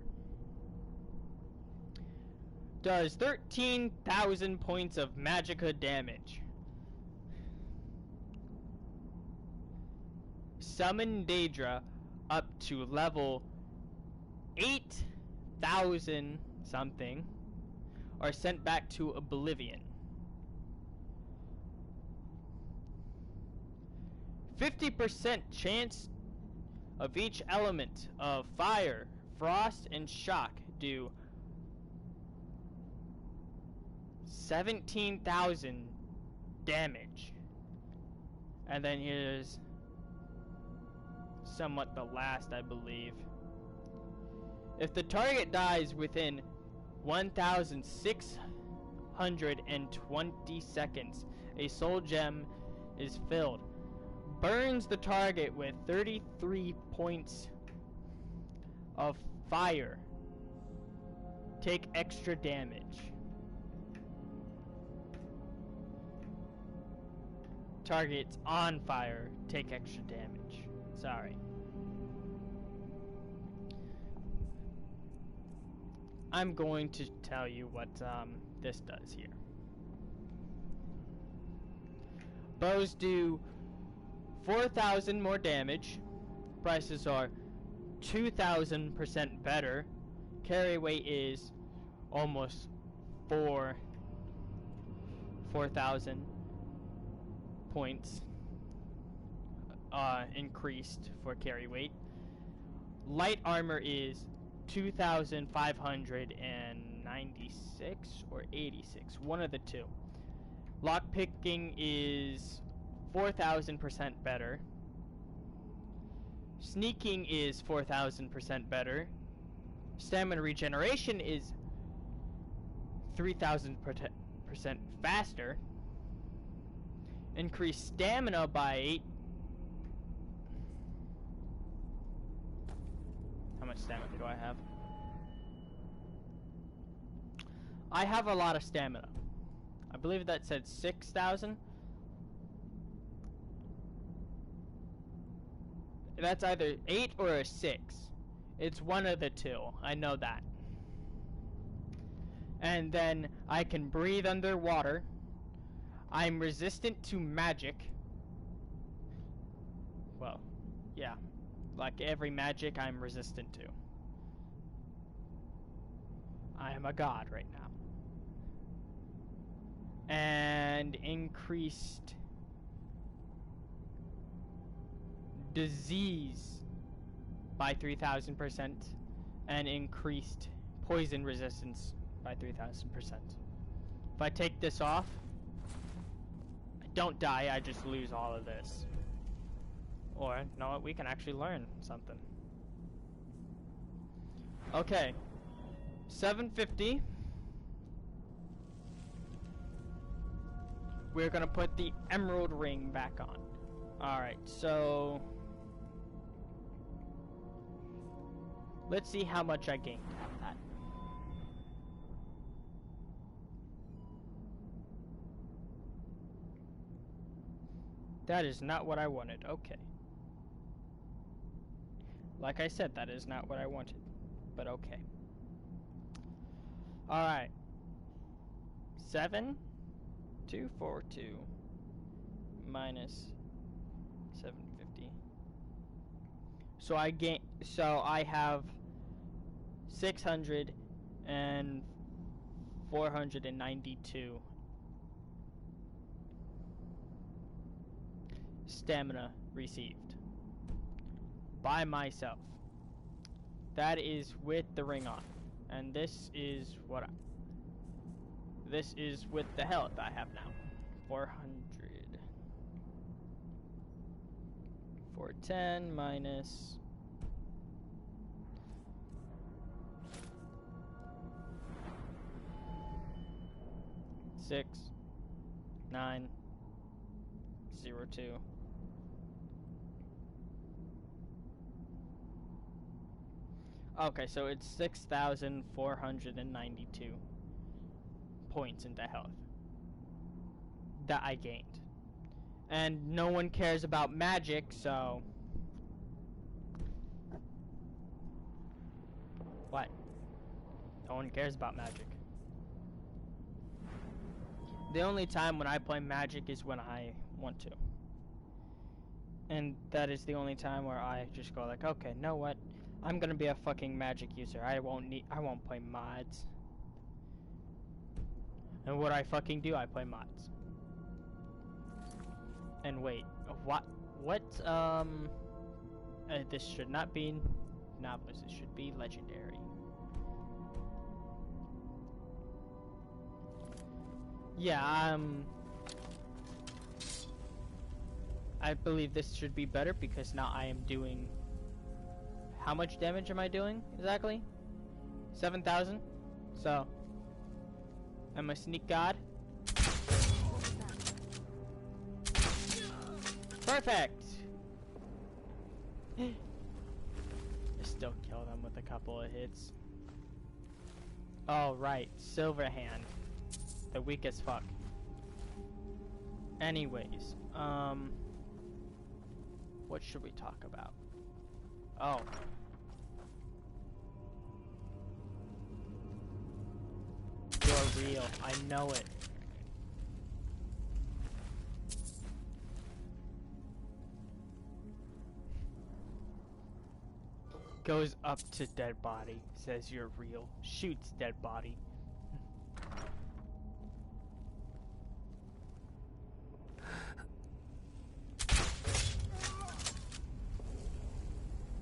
Does 13,000 points of magicka damage. Summon Daedra up to level 8,000 something, or sent back to Oblivion. 50% chance of each element of fire, frost, and shock do 17,000 damage. And then here's somewhat the last, I believe. If the target dies within 1,620 seconds, a soul gem is filled. Burns the target with 33 points of fire. Take extra damage. Targets on fire take extra damage. Sorry. I'm going to tell you what this does here. Bows do 4,000 more damage. Prices are 2,000% better. Carry weight is almost 4,000 points increased for carry weight. Light armor is 2,596 or 86, one of the two. Lockpicking is 4,000% better. Sneaking is 4,000% better. Stamina regeneration is 3,000% faster. Increase stamina by 8. How much stamina do I have? I have a lot of stamina. I believe that said 6,000. That's either 8 or a 6. It's one of the two. I know that. And then I can breathe underwater. I'm resistant to magic. Well, yeah. Like every magic I'm resistant to. I am a god right now. And increased disease by 3,000% and increased poison resistance by 3,000%. If I take this off, I don't die, I just lose all of this. Or, no, we can actually learn something. Okay. 750. We're gonna put the emerald ring back on. Alright, so let's see how much I gained out of that. That is not what I wanted. Okay. Like I said, that is not what I wanted. But okay. Alright. 7,242 minus 750. So I have 600 and 492 stamina received by myself. That is with the ring on, and this is with the health I have now. 400. 410 minus 6,902. Okay, so it's 6,492 points into health that I gained. And no one cares about magic, so... What? No one cares about magic. The only time when I play magic is when I want to. And that is the only time where I just go like, okay, know what? I'm gonna be a fucking magic user. I won't play mods. And what I fucking do, I play mods. And wait, this should not be novice, it should be legendary. Yeah, I believe this should be better because now I am doing... How much damage am I doing exactly? 7,000? So, I'm a sneak god. Perfect! I still kill them with a couple of hits. Oh, right. Silver Hand. The weak as fuck. Anyways, what should we talk about? Oh. You're real. I know it. Goes up to dead body. Says you're real. Shoots dead body.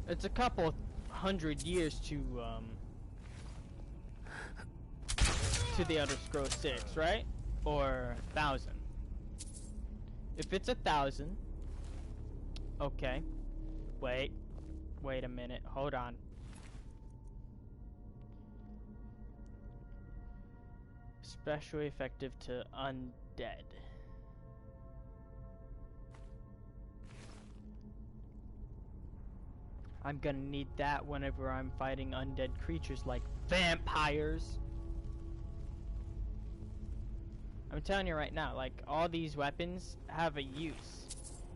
It's a couple hundred years to the Elder Scrolls 6, right? Or 1,000. If it's 1,000, okay. Wait a minute. Hold on. Especially effective to undead. I'm gonna need that whenever I'm fighting undead creatures like vampires. I'm telling you right now, like, all these weapons have a use,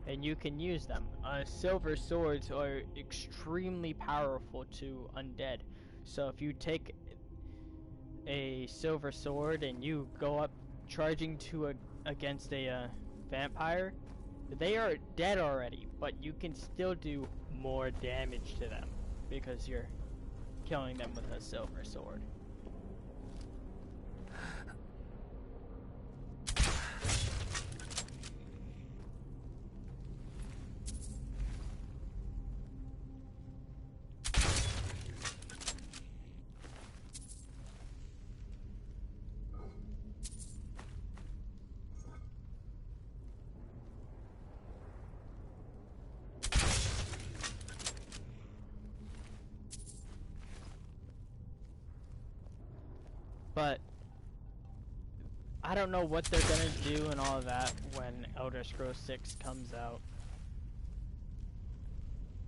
and you can use them. Silver swords are extremely powerful to undead. So if you take a silver sword and you go up charging against a vampire, they are dead already, but you can still do more damage to them because you're killing them with a silver sword. But I don't know what they're gonna do and all of that when Elder Scrolls 6 comes out.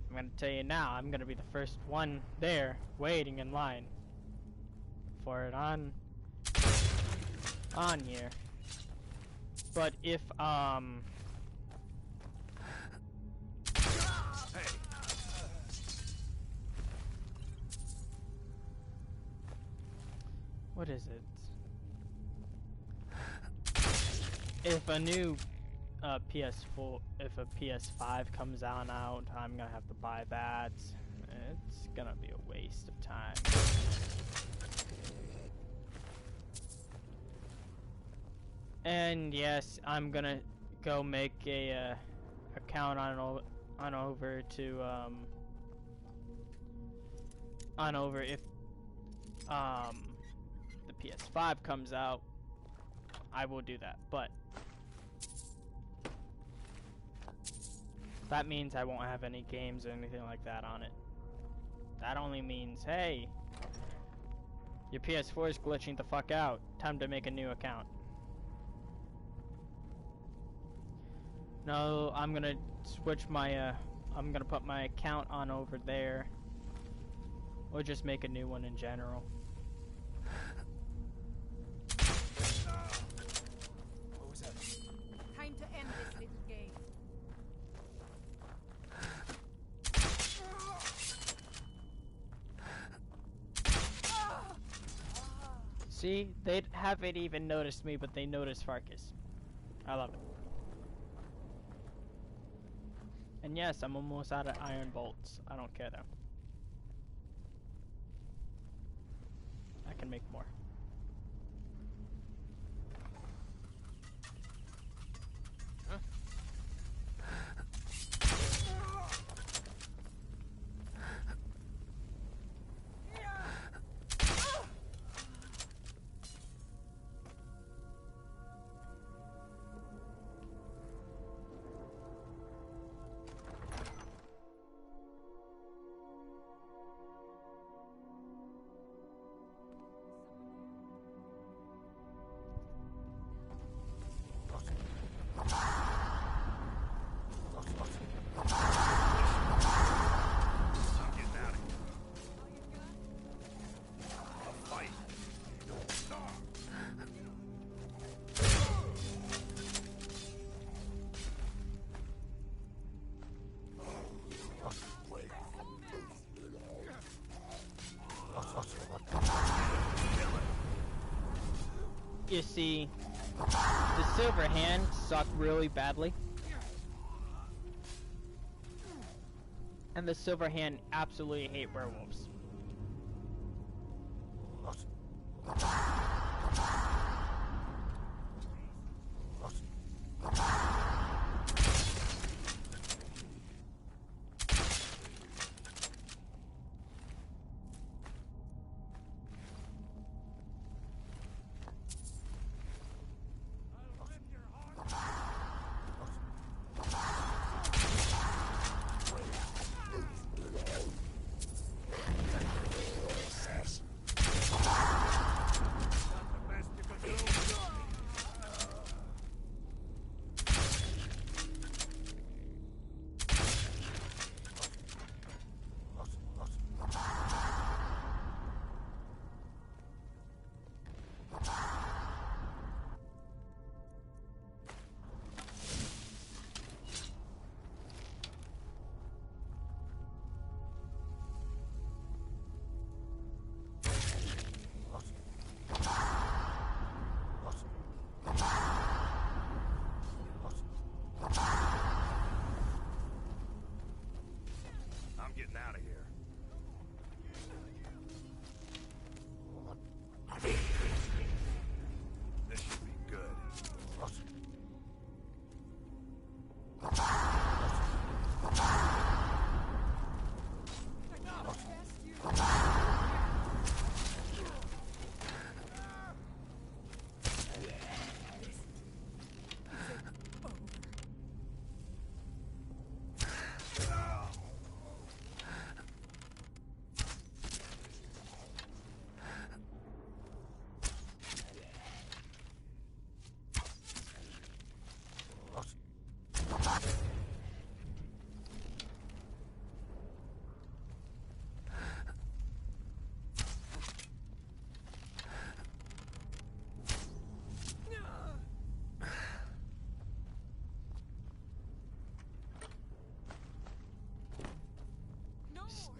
I'm gonna tell you now, I'm gonna be the first one there, waiting in line for it on here. But if what is it? If a new PS4, if a PS5 comes out, I'm gonna have to buy that. It's gonna be a waste of time. And yes, I'm gonna go make a account on over to on over if the PS5 comes out. I will do that, but that means I won't have any games or anything like that on it. That only means, hey, your PS4 is glitching the fuck out. Time to make a new account. No, I'm gonna switch my, I'm gonna put my account on over there. Or just make a new one in general. What was that? Time to end this little game. See, they haven't even noticed me, but they noticed Farkas. I love it. And yes, I'm almost out of iron bolts. I don't care though. I can make more. Huh? You see, the Silver Hand sucked really badly. And the Silver Hand absolutely hate werewolves.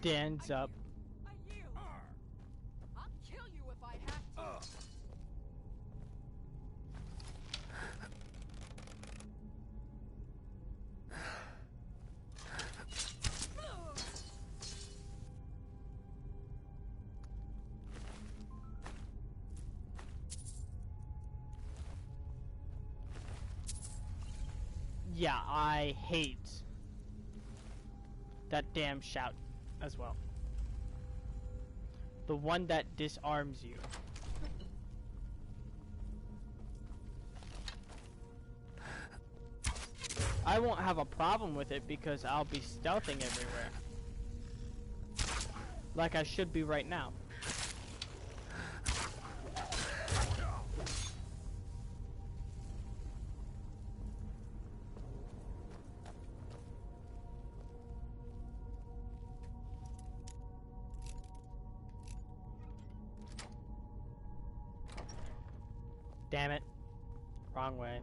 stands up. I yield. I'll kill you if I have to. Yeah, I hate that damn shout as well. The one that disarms you. I won't have a problem with it because I'll be stealthing everywhere. Like I should be right now. Damn it. Wrong way.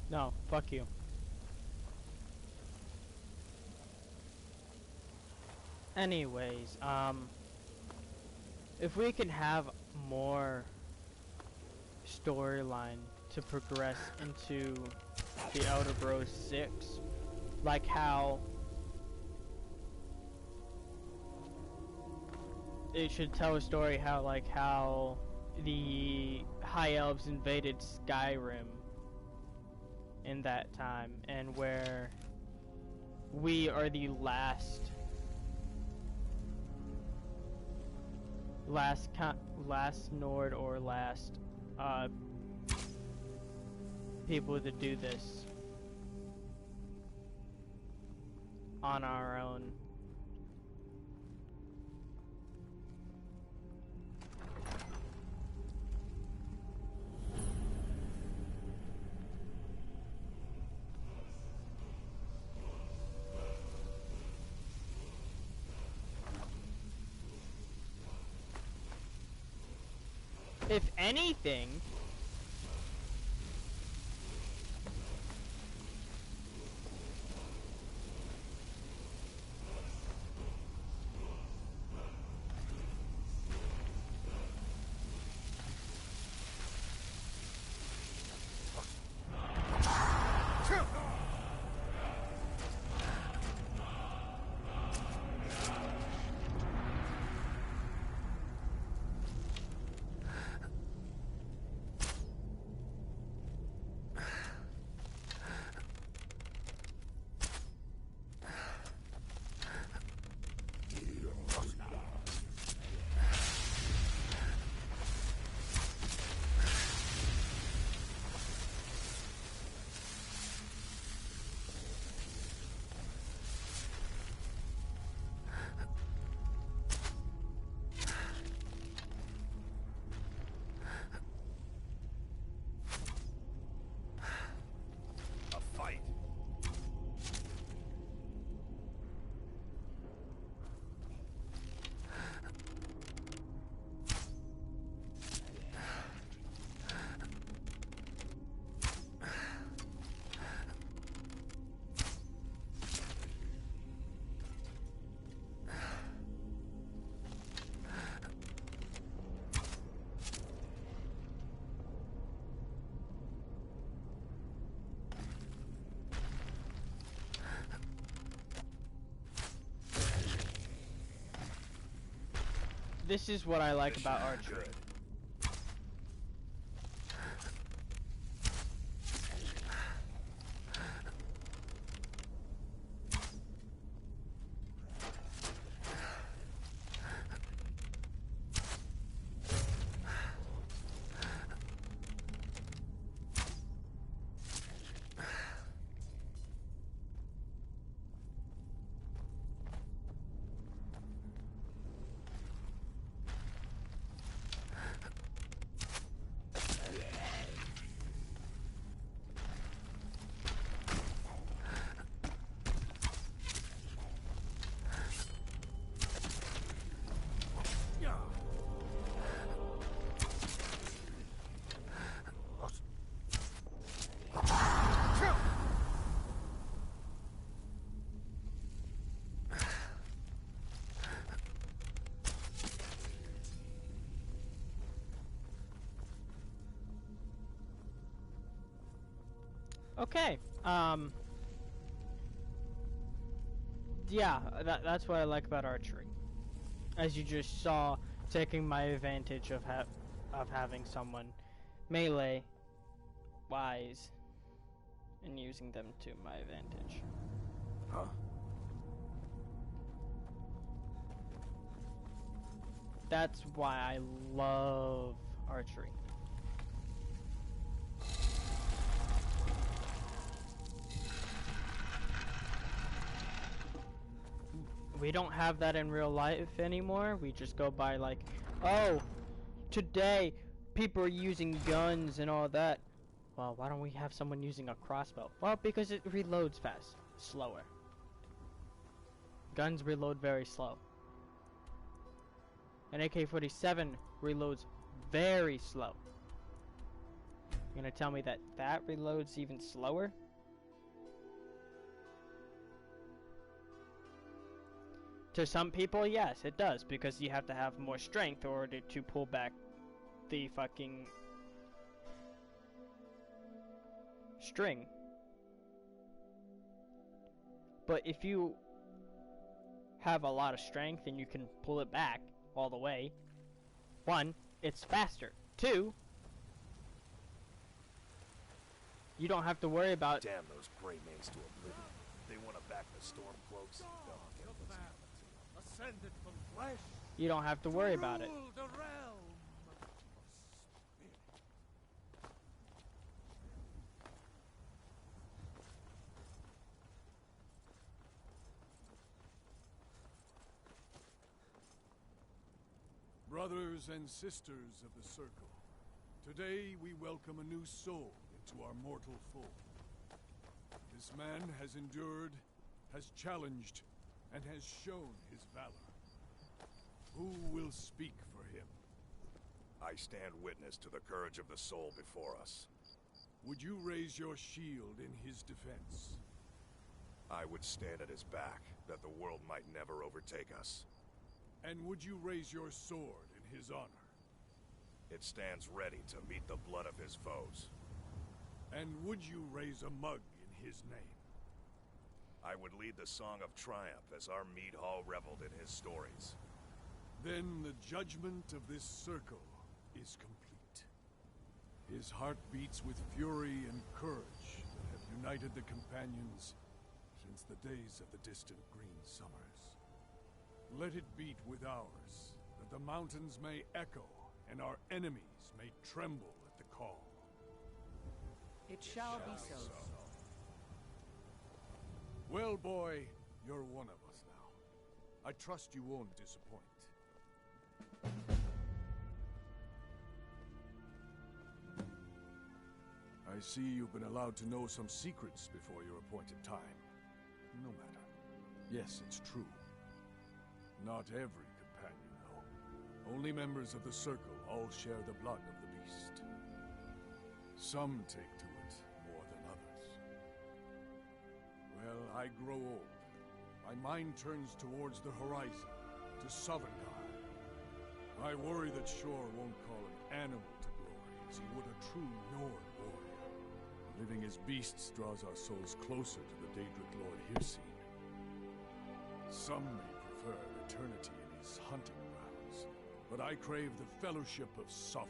No, fuck you. Anyways, if we can have more storyline to progress into the Elder Bros 6, like how it should tell a story how the High Elves invaded Skyrim in that time, and where we are the last Nord or last people to do this on our own. If anything, this is what I like about archery. Okay. Yeah, that's what I like about archery. As you just saw, taking my advantage of having someone melee wise and using them to my advantage. Huh? That's why I love archery. We don't have that in real life anymore. We just go by like, oh, today people are using guns and all that. Well, why don't we have someone using a crossbow? Well, because it reloads fast, slower. Guns reload very slow. An AK-47 reloads very slow. You're gonna tell me that reloads even slower? To some people, yes, it does, because you have to have more strength in order to pull back the fucking string. But if you have a lot of strength and you can pull it back all the way, 1, it's faster. 2, you don't have to worry about... Damn those gray mains to oblivion. They want to back the Stormcloaks. Ascended from flesh. You don't have to worry about it. The realm. Brothers and sisters of the Circle, today we welcome a new soul into our mortal fold. This man has endured, has challenged, and has shown his valor. Who will speak for him? I stand witness to the courage of the soul before us. Would you raise your shield in his defense? I would stand at his back, that the world might never overtake us. And would you raise your sword in his honor? It stands ready to meet the blood of his foes. And would you raise a mug in his name? I would lead the Song of Triumph as our mead hall reveled in his stories. Then the judgment of this circle is complete. His heart beats with fury and courage that have united the companions since the days of the distant green summers. Let it beat with ours, that the mountains may echo and our enemies may tremble at the call. It shall be so. Well, boy, you're one of us now. I trust you won't disappoint. I see you've been allowed to know some secrets before your appointed time. No matter. Yes, it's true. Not every companion, though. Only members of the Circle all share the blood of the beast. Some take to it more than others. Well, I grow old. My mind turns towards the horizon, to Sovngarde. I worry that Shor won't call an animal to glory as he would a true Nord warrior. Living as beasts draws our souls closer to the Daedric Lord Hircine. Some may prefer eternity in his hunting grounds, but I crave the fellowship of Sovngarde.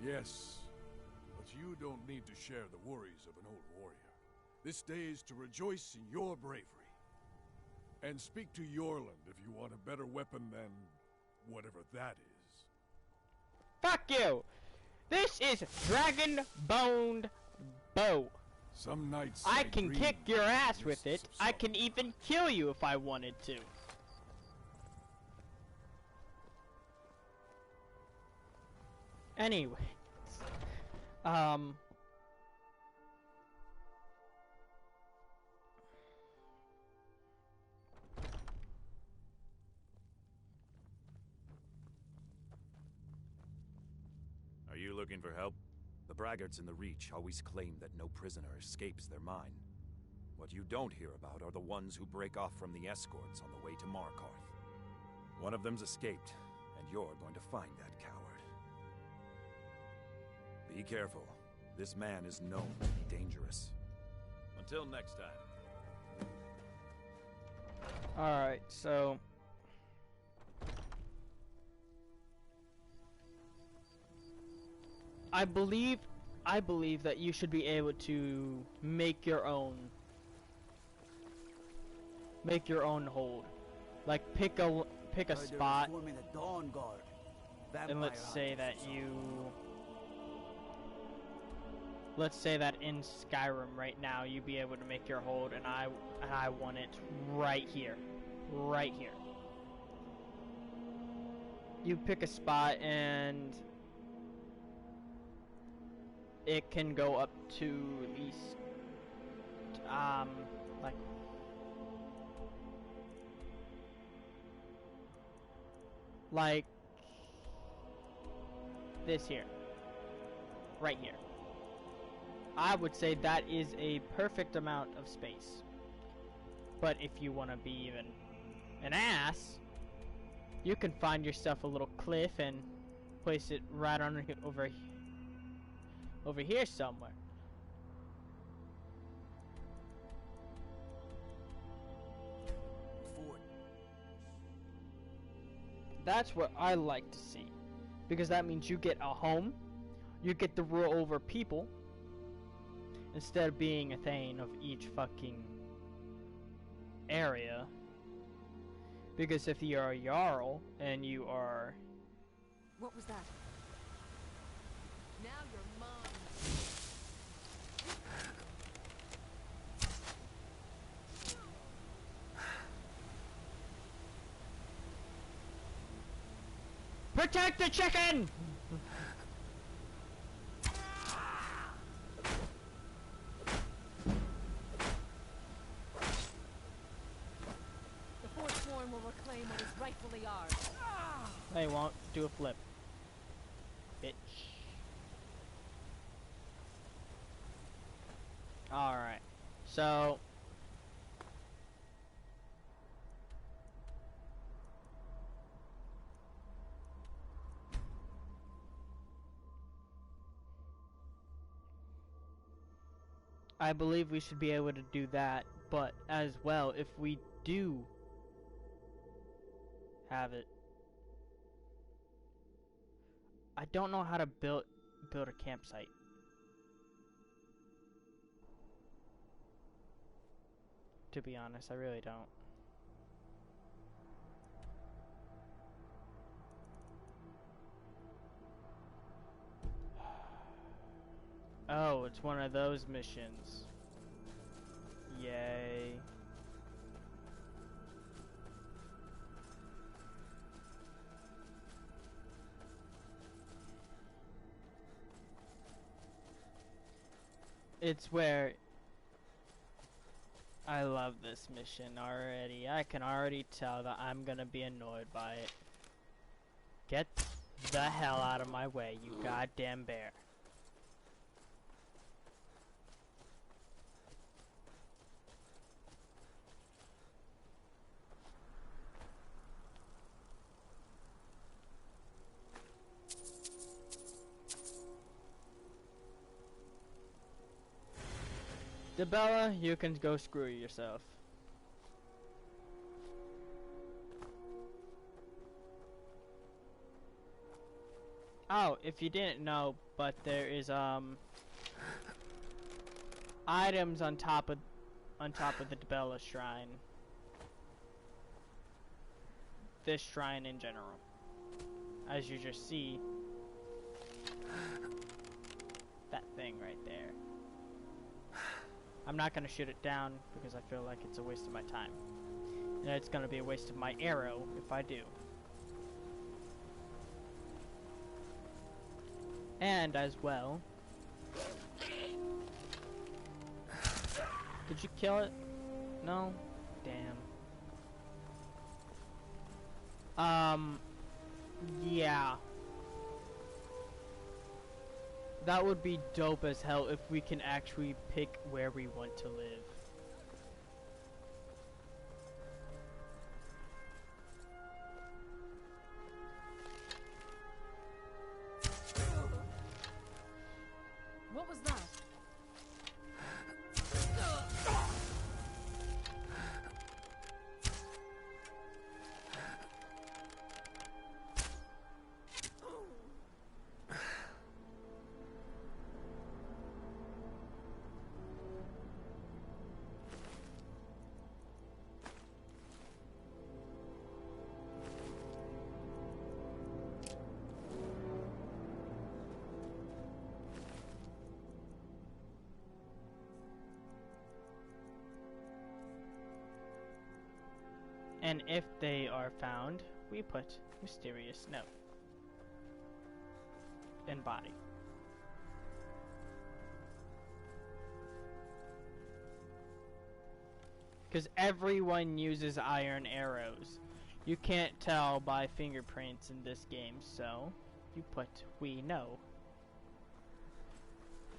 Yes, but you don't need to share the worries of an old warrior. This day is to rejoice in your bravery. And speak to Yorland if you want a better weapon than whatever that is. Fuck you! This is dragon-boned bow. Some nights I can kick your ass with it. I can even kill you if I wanted to. Anyway, Are you looking for help? The braggarts in the Reach always claim that no prisoner escapes their mine. What you don't hear about are the ones who break off from the escorts on the way to Markarth. One of them's escaped, and you're going to find that coward. Be careful. This man is known to be dangerous. Until next time. Alright, so... I believe that you should be able to make your own hold. Like pick a spot, and let's say that in Skyrim right now you be able to make your hold, and I want it right here. You pick a spot and it can go up to at least like this here, right here. I would say that is a perfect amount of space. But if you want to be even an ass, you can find yourself a little cliff and place it right on over here somewhere. That's what I like to see, because that means you get a home, you get to rule over people, instead of being a thane of each fucking area. Because if you're a Jarl and you are... What was that? Now you're mine. Protect the chicken! The Forsworn will reclaim what is rightfully ours. They won't. Do a flip. Bitch. Alright. So... I believe we should be able to do that, but as well, if we do have it, I don't know how to build a campsite. To be honest, I really don't. Oh, it's one of those missions. Yay. It's where I love this mission already. I can already tell that I'm gonna be annoyed by it. Get the hell out of my way, you goddamn bear. Bella, you can go screw yourself. Oh, if you didn't know, but there is items on top of the Bella shrine. This shrine in general. As you just see, that thing right there. I'm not going to shoot it down because I feel like it's a waste of my time. And it's going to be a waste of my arrow if I do. And as well... Did you kill it? No? Damn. Yeah. That would be dope as hell if we can actually pick where we want to live. And if they are found, we put mysterious note and body. Because everyone uses iron arrows. You can't tell by fingerprints in this game, so you put we know.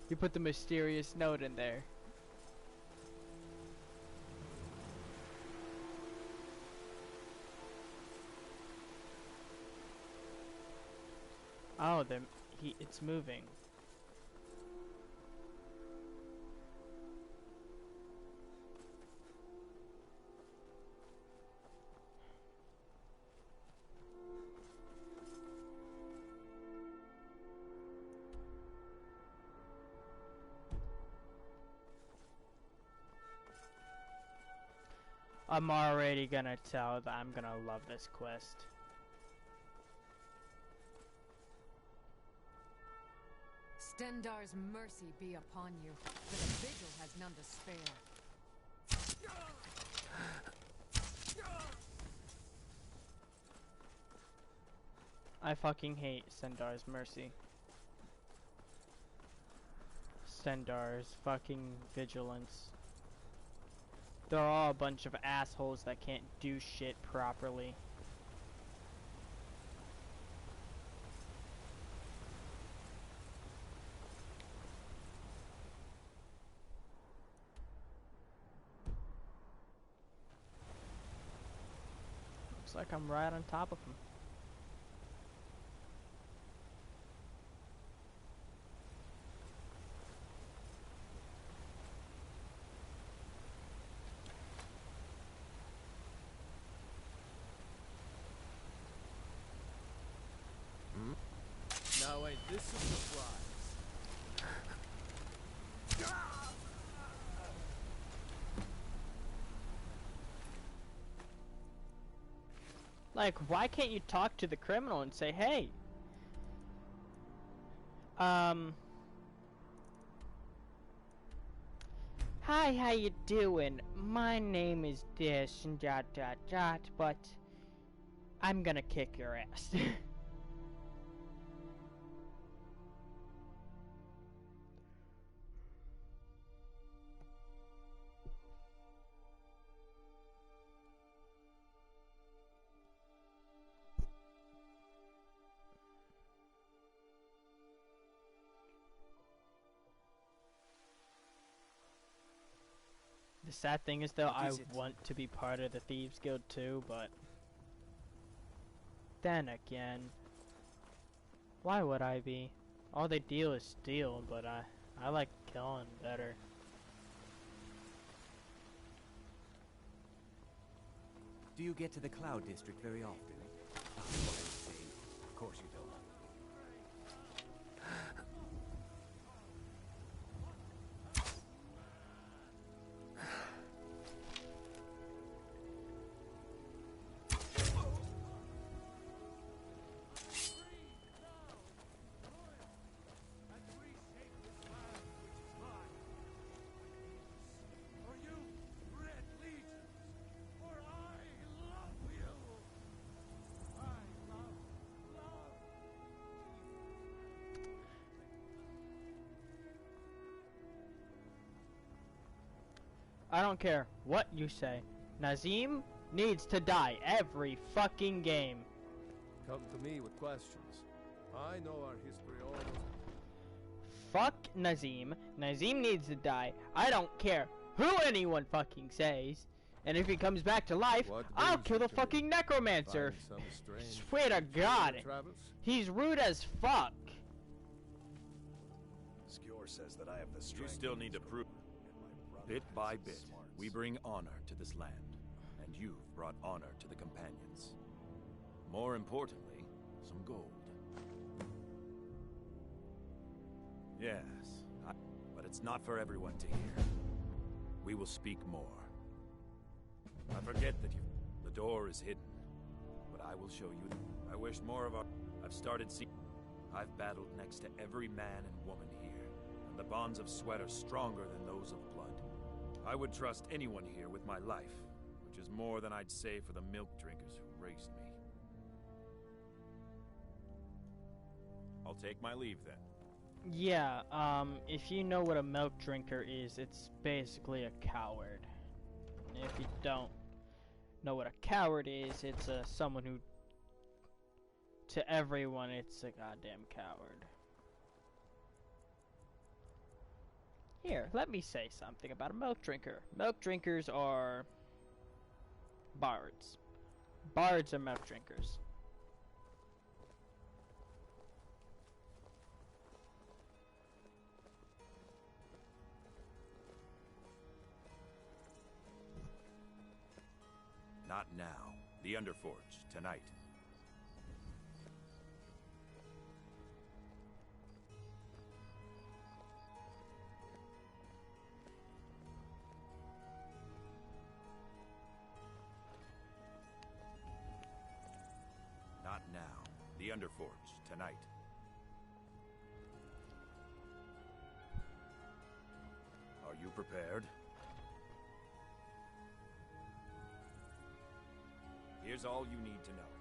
You put the mysterious note in there. Oh, it's moving. I'm already gonna tell that I'm gonna love this quest. Stendar's mercy be upon you, for the vigil has none to spare. I fucking hate Stendar's mercy. Stendar's fucking vigilance. They're all a bunch of assholes that can't do shit properly. Looks like I'm right on top of them. Now ain't this a surprise? Like, why can't you talk to the criminal and say, hey, hi, how you doing? My name is this and dot dot dot, but I'm gonna kick your ass. The sad thing is, though, I want to be part of the Thieves Guild too, but then again, why would I be? All they deal is steal, but I like killing better. Do you get to the Cloud District very often? Of course you don't. I don't care what you say. Nazim needs to die every fucking game. Come to me with questions. I know our history almost. Fuck Nazim. Nazim needs to die. I don't care who anyone fucking says. And if he comes back to life, I'll kill the fucking necromancer. Swear to God. He's rude as fuck. Skjor says that I have the strength. You still need to prove. Bit by bit, we bring honor to this land, and you've brought honor to the companions. More importantly, some gold. Yes, but it's not for everyone to hear. We will speak more. I forget that the door is hidden, but I will show you. I wish more of our... I've started seeing... I've battled next to every man and woman here, and the bonds of sweat are stronger than those of blood. I would trust anyone here with my life, which is more than I'd say for the milk drinkers who raised me. I'll take my leave then. Yeah, if you know what a milk drinker is, it's basically a coward. And if you don't know what a coward is, it's someone who, to everyone, it's a goddamn coward. Here, let me say something about a milk drinker. Milk drinkers are bards. Bards are milk drinkers. Not now. The Underforge, tonight. Not now. The Underforge, tonight. Are you prepared? Here's all you need to know.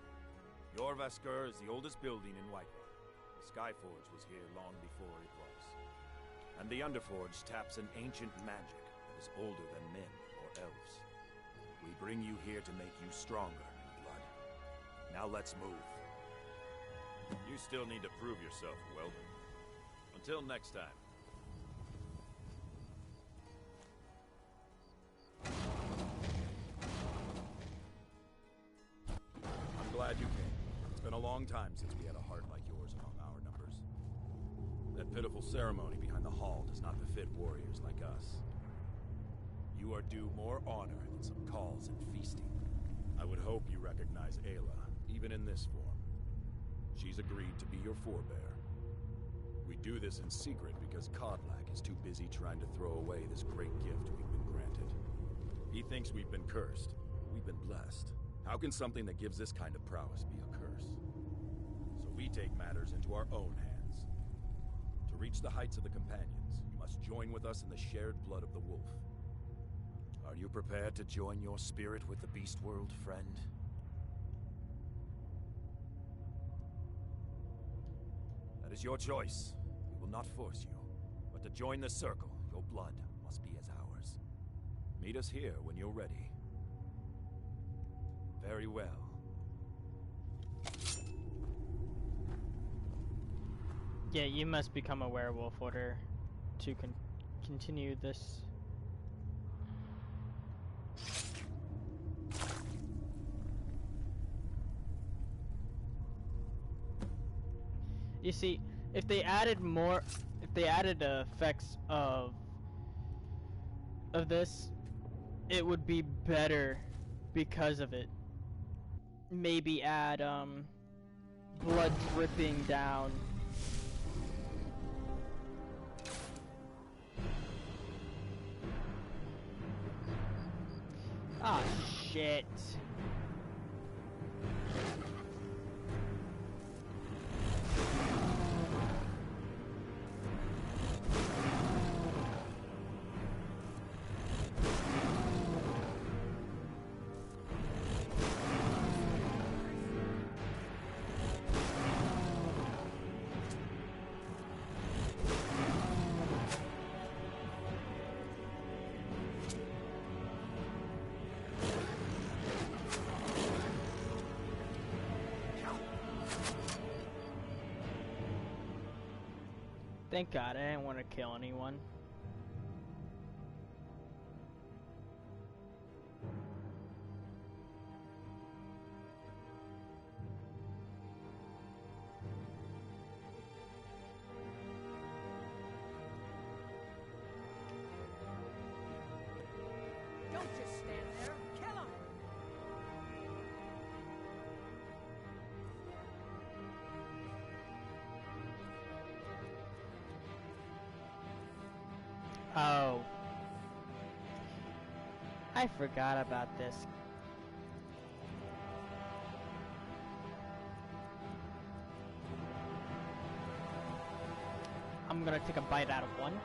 Jorvaskr is the oldest building in Whiterun. The Skyforge was here long before it was. And the Underforge taps an ancient magic that is older than men or elves. We bring you here to make you stronger, Blood. Now let's move. You still need to prove yourself, Whelp. Until next time. Glad you came. It's been a long time since we had a heart like yours among our numbers. That pitiful ceremony behind the hall does not befit warriors like us. You are due more honor than some calls and feasting. I would hope you recognize Ayla, even in this form. She's agreed to be your forebear. We do this in secret because Kodlak is too busy trying to throw away this great gift we've been granted. He thinks we've been cursed. We've been blessed. How can something that gives this kind of prowess be a curse? So we take matters into our own hands. To reach the heights of the Companions, you must join with us in the shared blood of the wolf. Are you prepared to join your spirit with the beast world, friend? That is your choice. We will not force you. But to join the circle, your blood must be as ours. Meet us here when you're ready. Very well. Yeah, you must become a werewolf order to continue this. You see, if they added effects of this, it would be better because of it. Maybe add blood dripping down. Ah, shit. Thank God, I didn't want to kill anyone. Don't just stand there. Kill him! Oh. I forgot about this. I'm gonna take a bite out of one.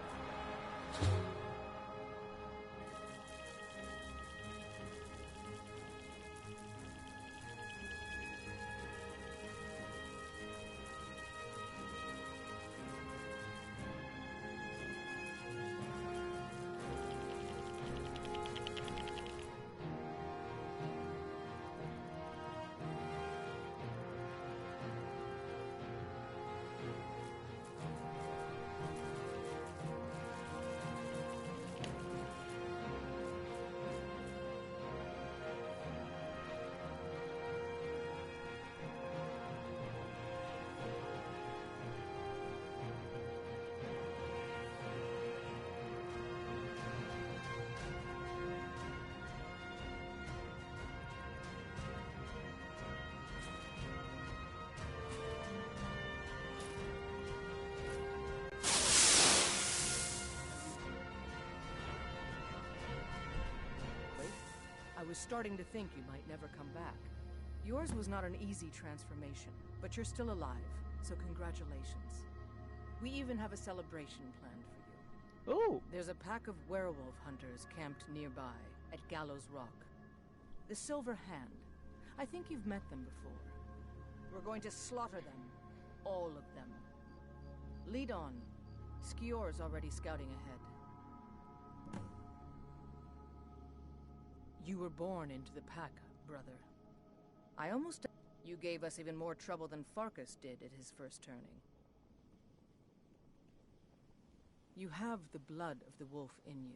was starting to think you might never come back. Yours was not an easy transformation, but you're still alive, so congratulations. We even have a celebration planned for you. Ooh! There's a pack of werewolf hunters camped nearby, at Gallows Rock. The Silver Hand. I think you've met them before. We're going to slaughter them. All of them. Lead on. Skior's already scouting ahead. You were born into the pack, brother. I almost... You gave us even more trouble than Farkas did at his first turning. You have the blood of the wolf in you.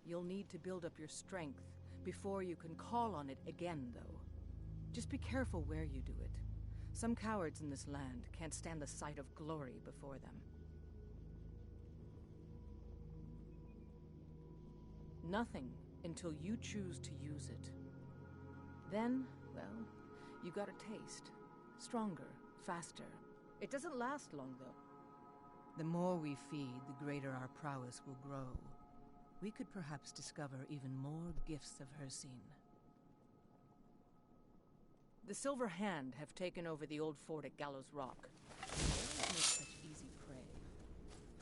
You'll need to build up your strength before you can call on it again, though. Just be careful where you do it. Some cowards in this land can't stand the sight of glory before them. Nothing until you choose to use it. Then, well, you got a taste. Stronger, faster. It doesn't last long, though. The more we feed, the greater our prowess will grow. We could perhaps discover even more gifts of Hercine. The Silver Hand have taken over the old fort at Gallows Rock. They always make such easy prey.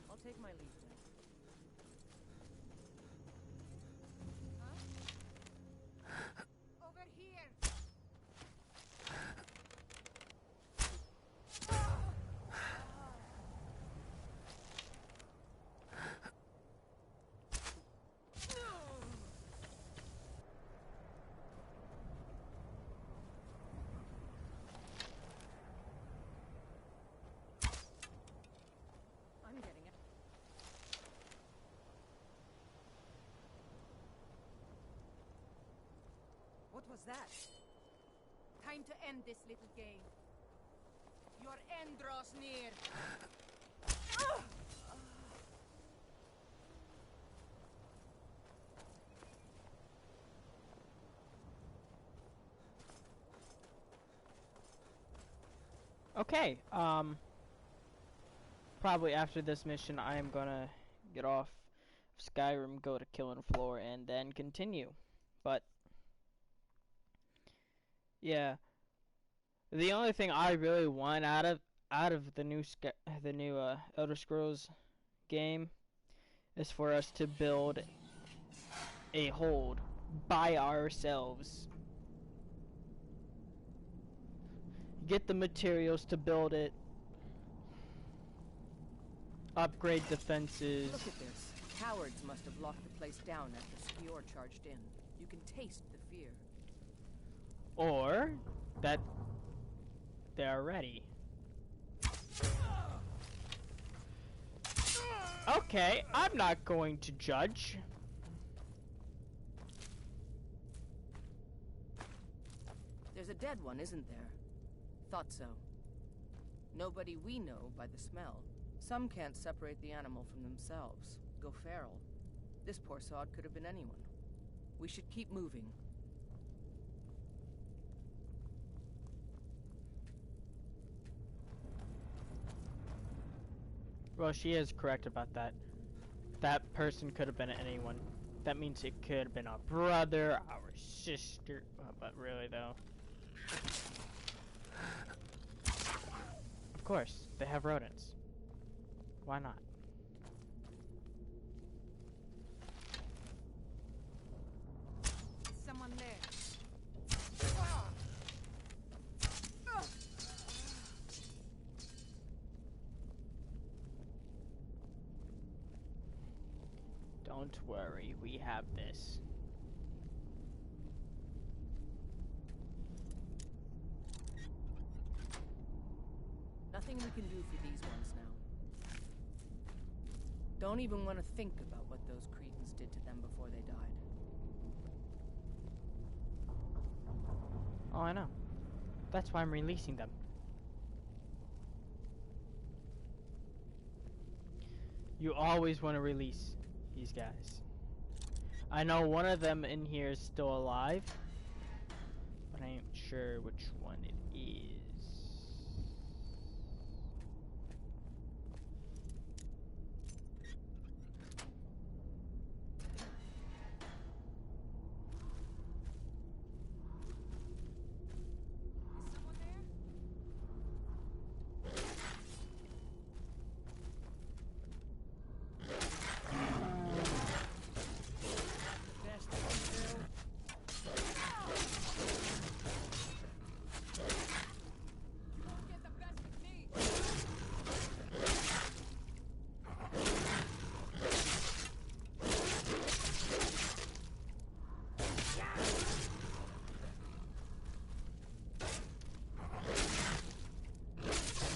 I'll take my leave then. Over here! I'm getting it. What was that? Time to end this little game. Your end draws near. Okay, probably after this mission I am gonna get off Skyrim, go to Killing Floor, and then continue. But yeah, the only thing I really want out of the new Elder Scrolls game is for us to build a hold by ourselves. Get the materials to build it. Upgrade defenses. Look at this. Cowards must have locked the place down after Skior charged in. You can taste the fear. Or that they're ready. Okay, I'm not going to judge. There's a dead one, isn't there? Thought so. Nobody we know by the smell. Some can't separate the animal from themselves. Go feral. This poor sod could have been anyone. We should keep moving. Well, she is correct about that. That person could have been anyone. That means it could have been our brother, our sister. But really, though. Of course, they have rodents. Why not? Someone there. Don't worry, we have this. Nothing we can do for these ones now. Don't even want to think about what those cretins did to them before they died. Oh, I know. That's why I'm releasing them. You always want to release these guys. I know one of them in here is still alive, but I ain't sure which one it is.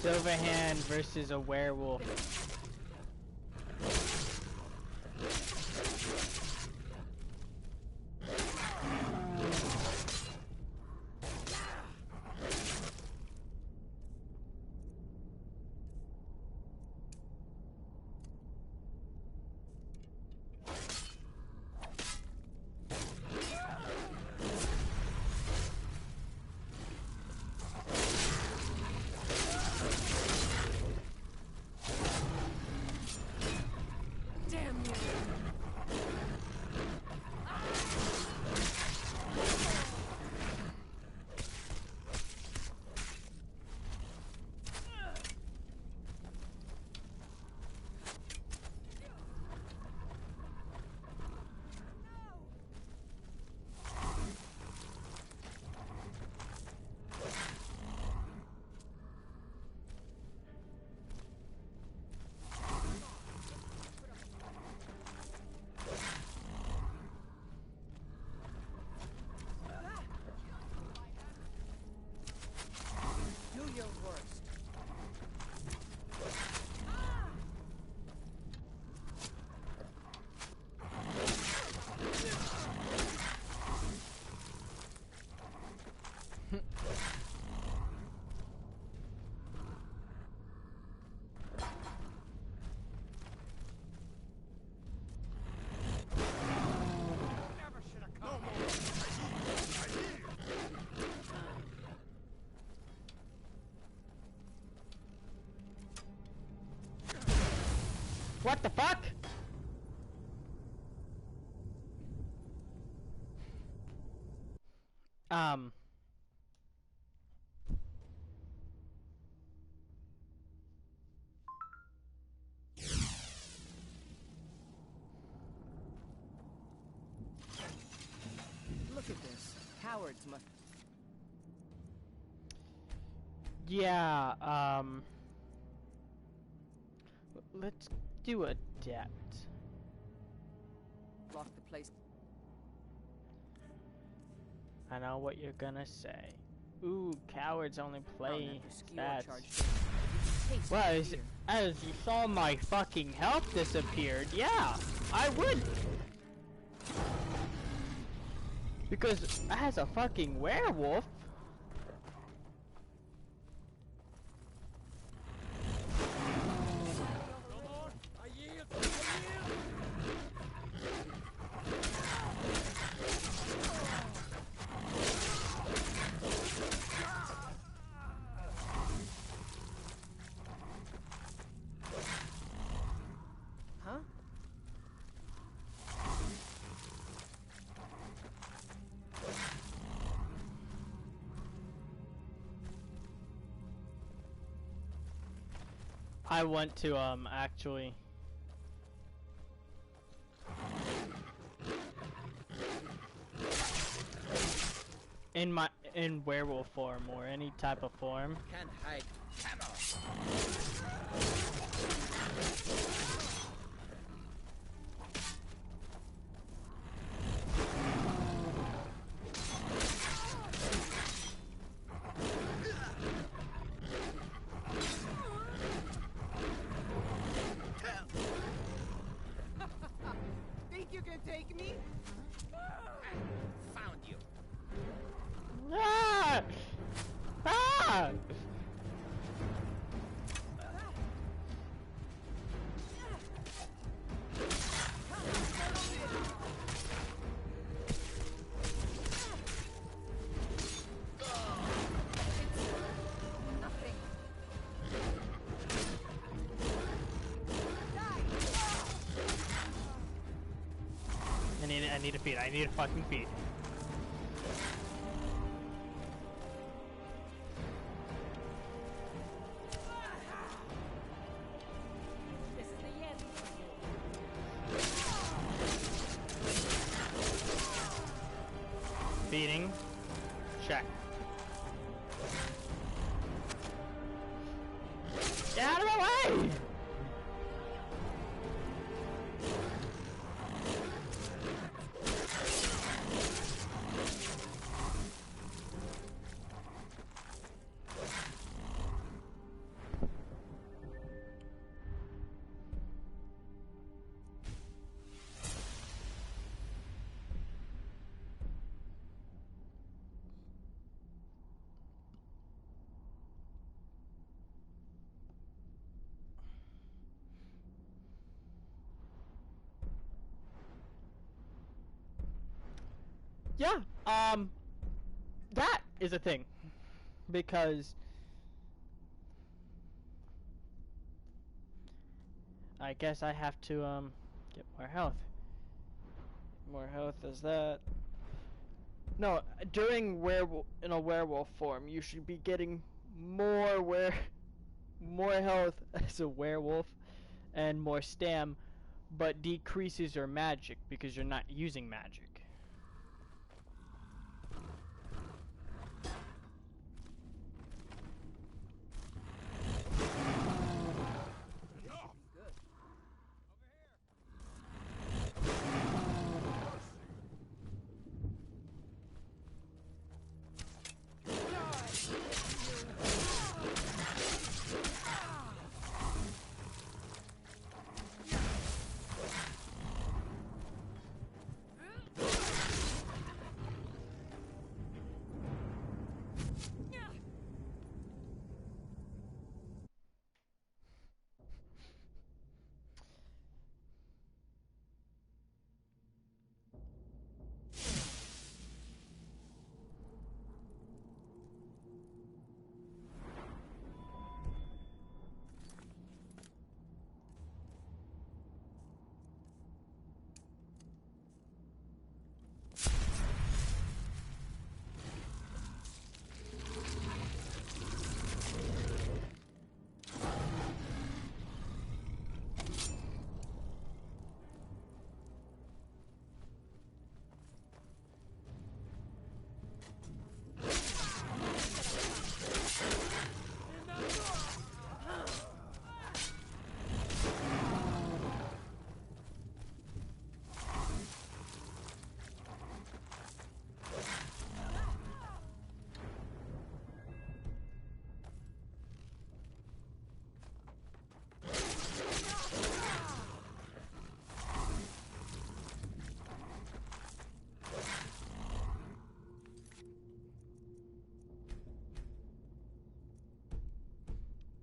Silverhand versus a werewolf. What the fuck? Look at this. Cowards must... Yeah, let's do a depth. Lock the place. I know what you're gonna say. Ooh, cowards only play stats. Well, as you saw my fucking health disappeared, yeah, I would. Because as a fucking werewolf, I want to actually in werewolf form or any type of form. Can't hide. Think you can take me? Found you. Ah! Ah! I need a feed. I need a fucking feed. Feeding. Check. Get out of my way! yeah, that is a thing, because I guess I have to get more health. More health is that. No, during in a werewolf form, you should be getting more health as a werewolf and more stam, but decreases your magic because you're not using magic.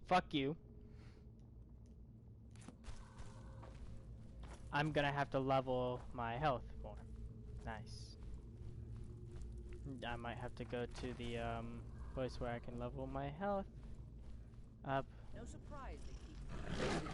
Fuck you. I'm gonna have to level my health more. Nice. I might have to go to the place where I can level my health up. No surprise they keep.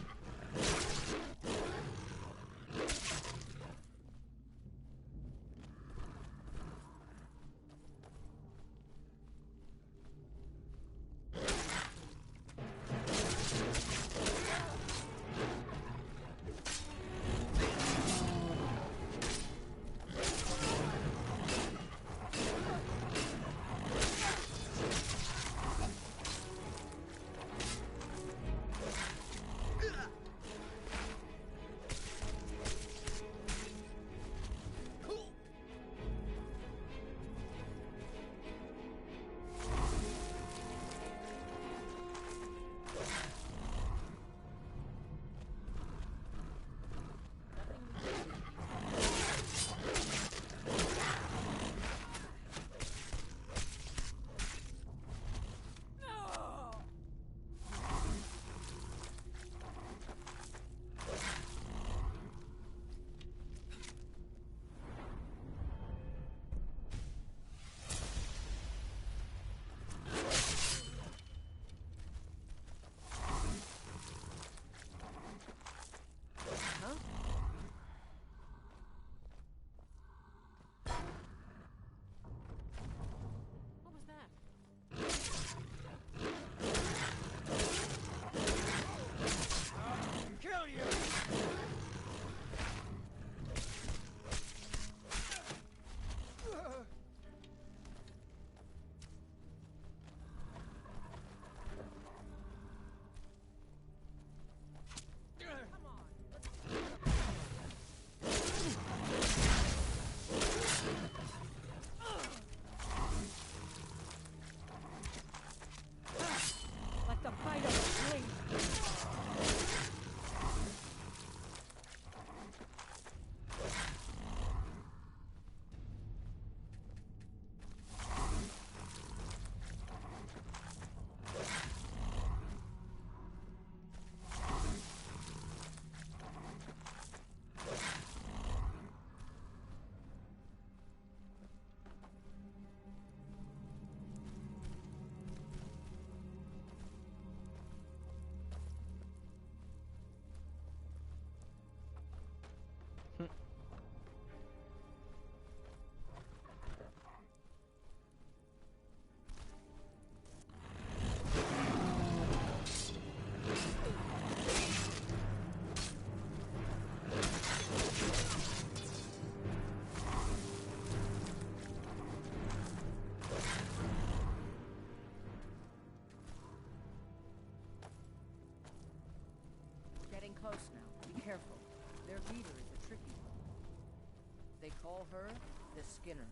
leader is a tricky one. They call her the Skinner.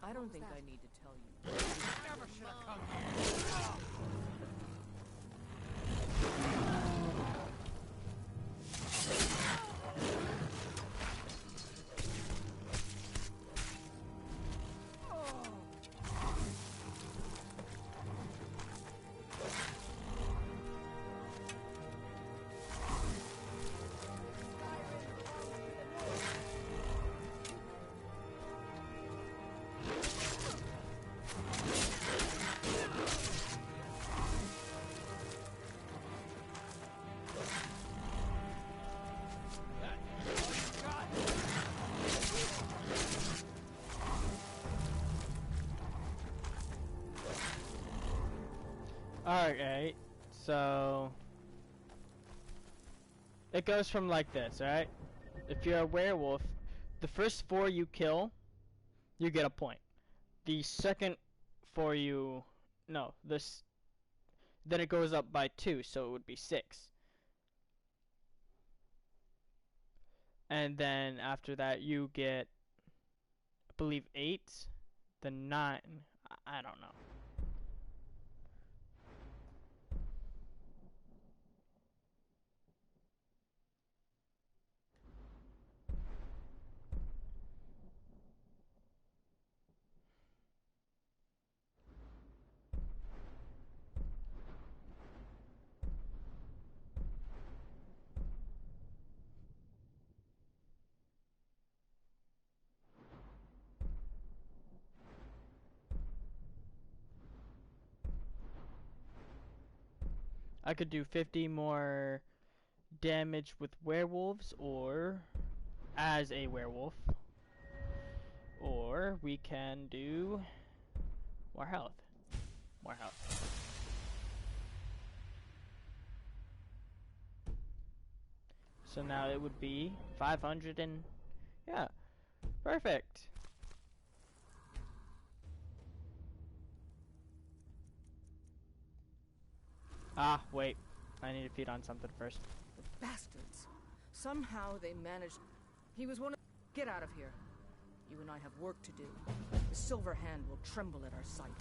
I don't think I need to tell you. Never should have come here. Alright, so it goes from like this, alright? If you're a werewolf, the first 4 you kill, you get a point. The second 4 you, no, then it goes up by 2, so it would be 6. And then after that you get, I believe 8, then 9, I don't know. I could do 50 more damage with werewolves, or as a werewolf, or we can do more health. More health. So now it would be 500 and yeah, perfect. Ah, wait. I need to feed on something first. The bastards. Somehow they managed. He was one of. Get out of here. You and I have work to do. The Silver Hand will tremble at our sight.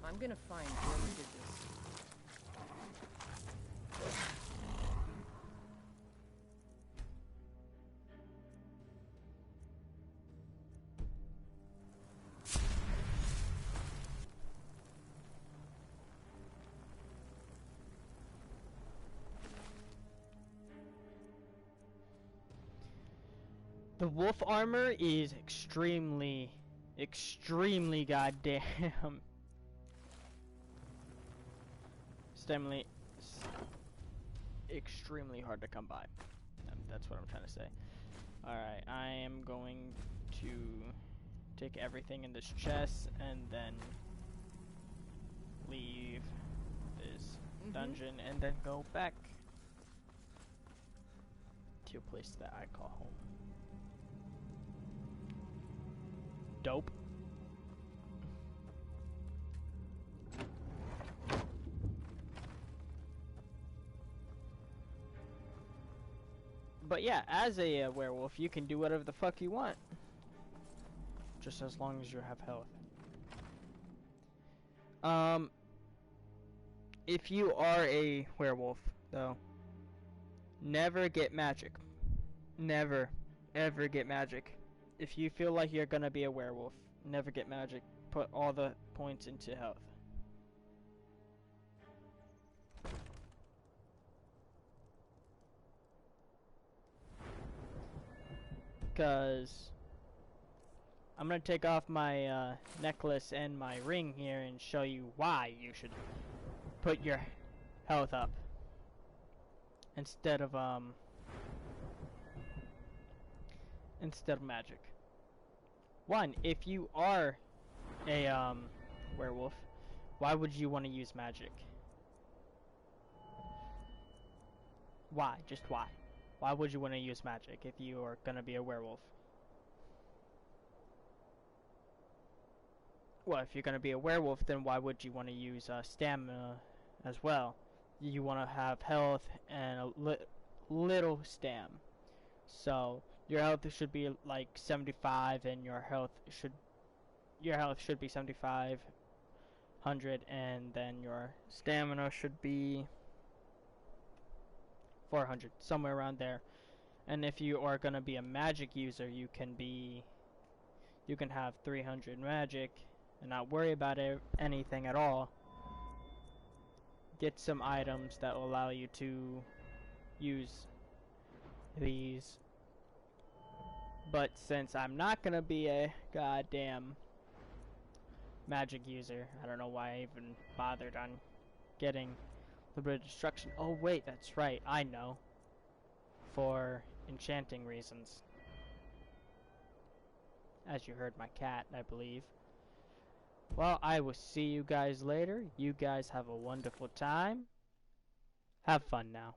I'm gonna find whoever did this. The wolf armor is extremely goddamn extremely hard to come by. That's what I'm trying to say. Alright, I am going to take everything in this chest and then leave this dungeon and then go back to a place that I call home. Dope. But yeah, as a werewolf, you can do whatever the fuck you want. Just as long as you have health. If you are a werewolf, though, never get magic. Never, ever get magic. If you feel like you're gonna be a werewolf, never get magic. Put all the points into health. Because I'm gonna take off my necklace and my ring here and show you why you should put your health up instead of magic. One, if you are a werewolf, why would you want to use magic? Why? Just why? Why would you want to use magic if you are gonna be a werewolf? Well, if you're gonna be a werewolf, then why would you want to use stamina as well? You want to have health and a little stam. So your health should be like 75, and your health should be 7,500, and then your stamina should be 400, somewhere around there. And if you are gonna be a magic user, you can have 300 magic and not worry about anything at all. Get some items that will allow you to use these. But since I'm not gonna be a goddamn magic user, I don't know why I even bothered on getting a bit of destruction. Oh wait, that's right, I know. For enchanting reasons. As you heard my cat, I believe. Well, I will see you guys later. You guys have a wonderful time. Have fun now.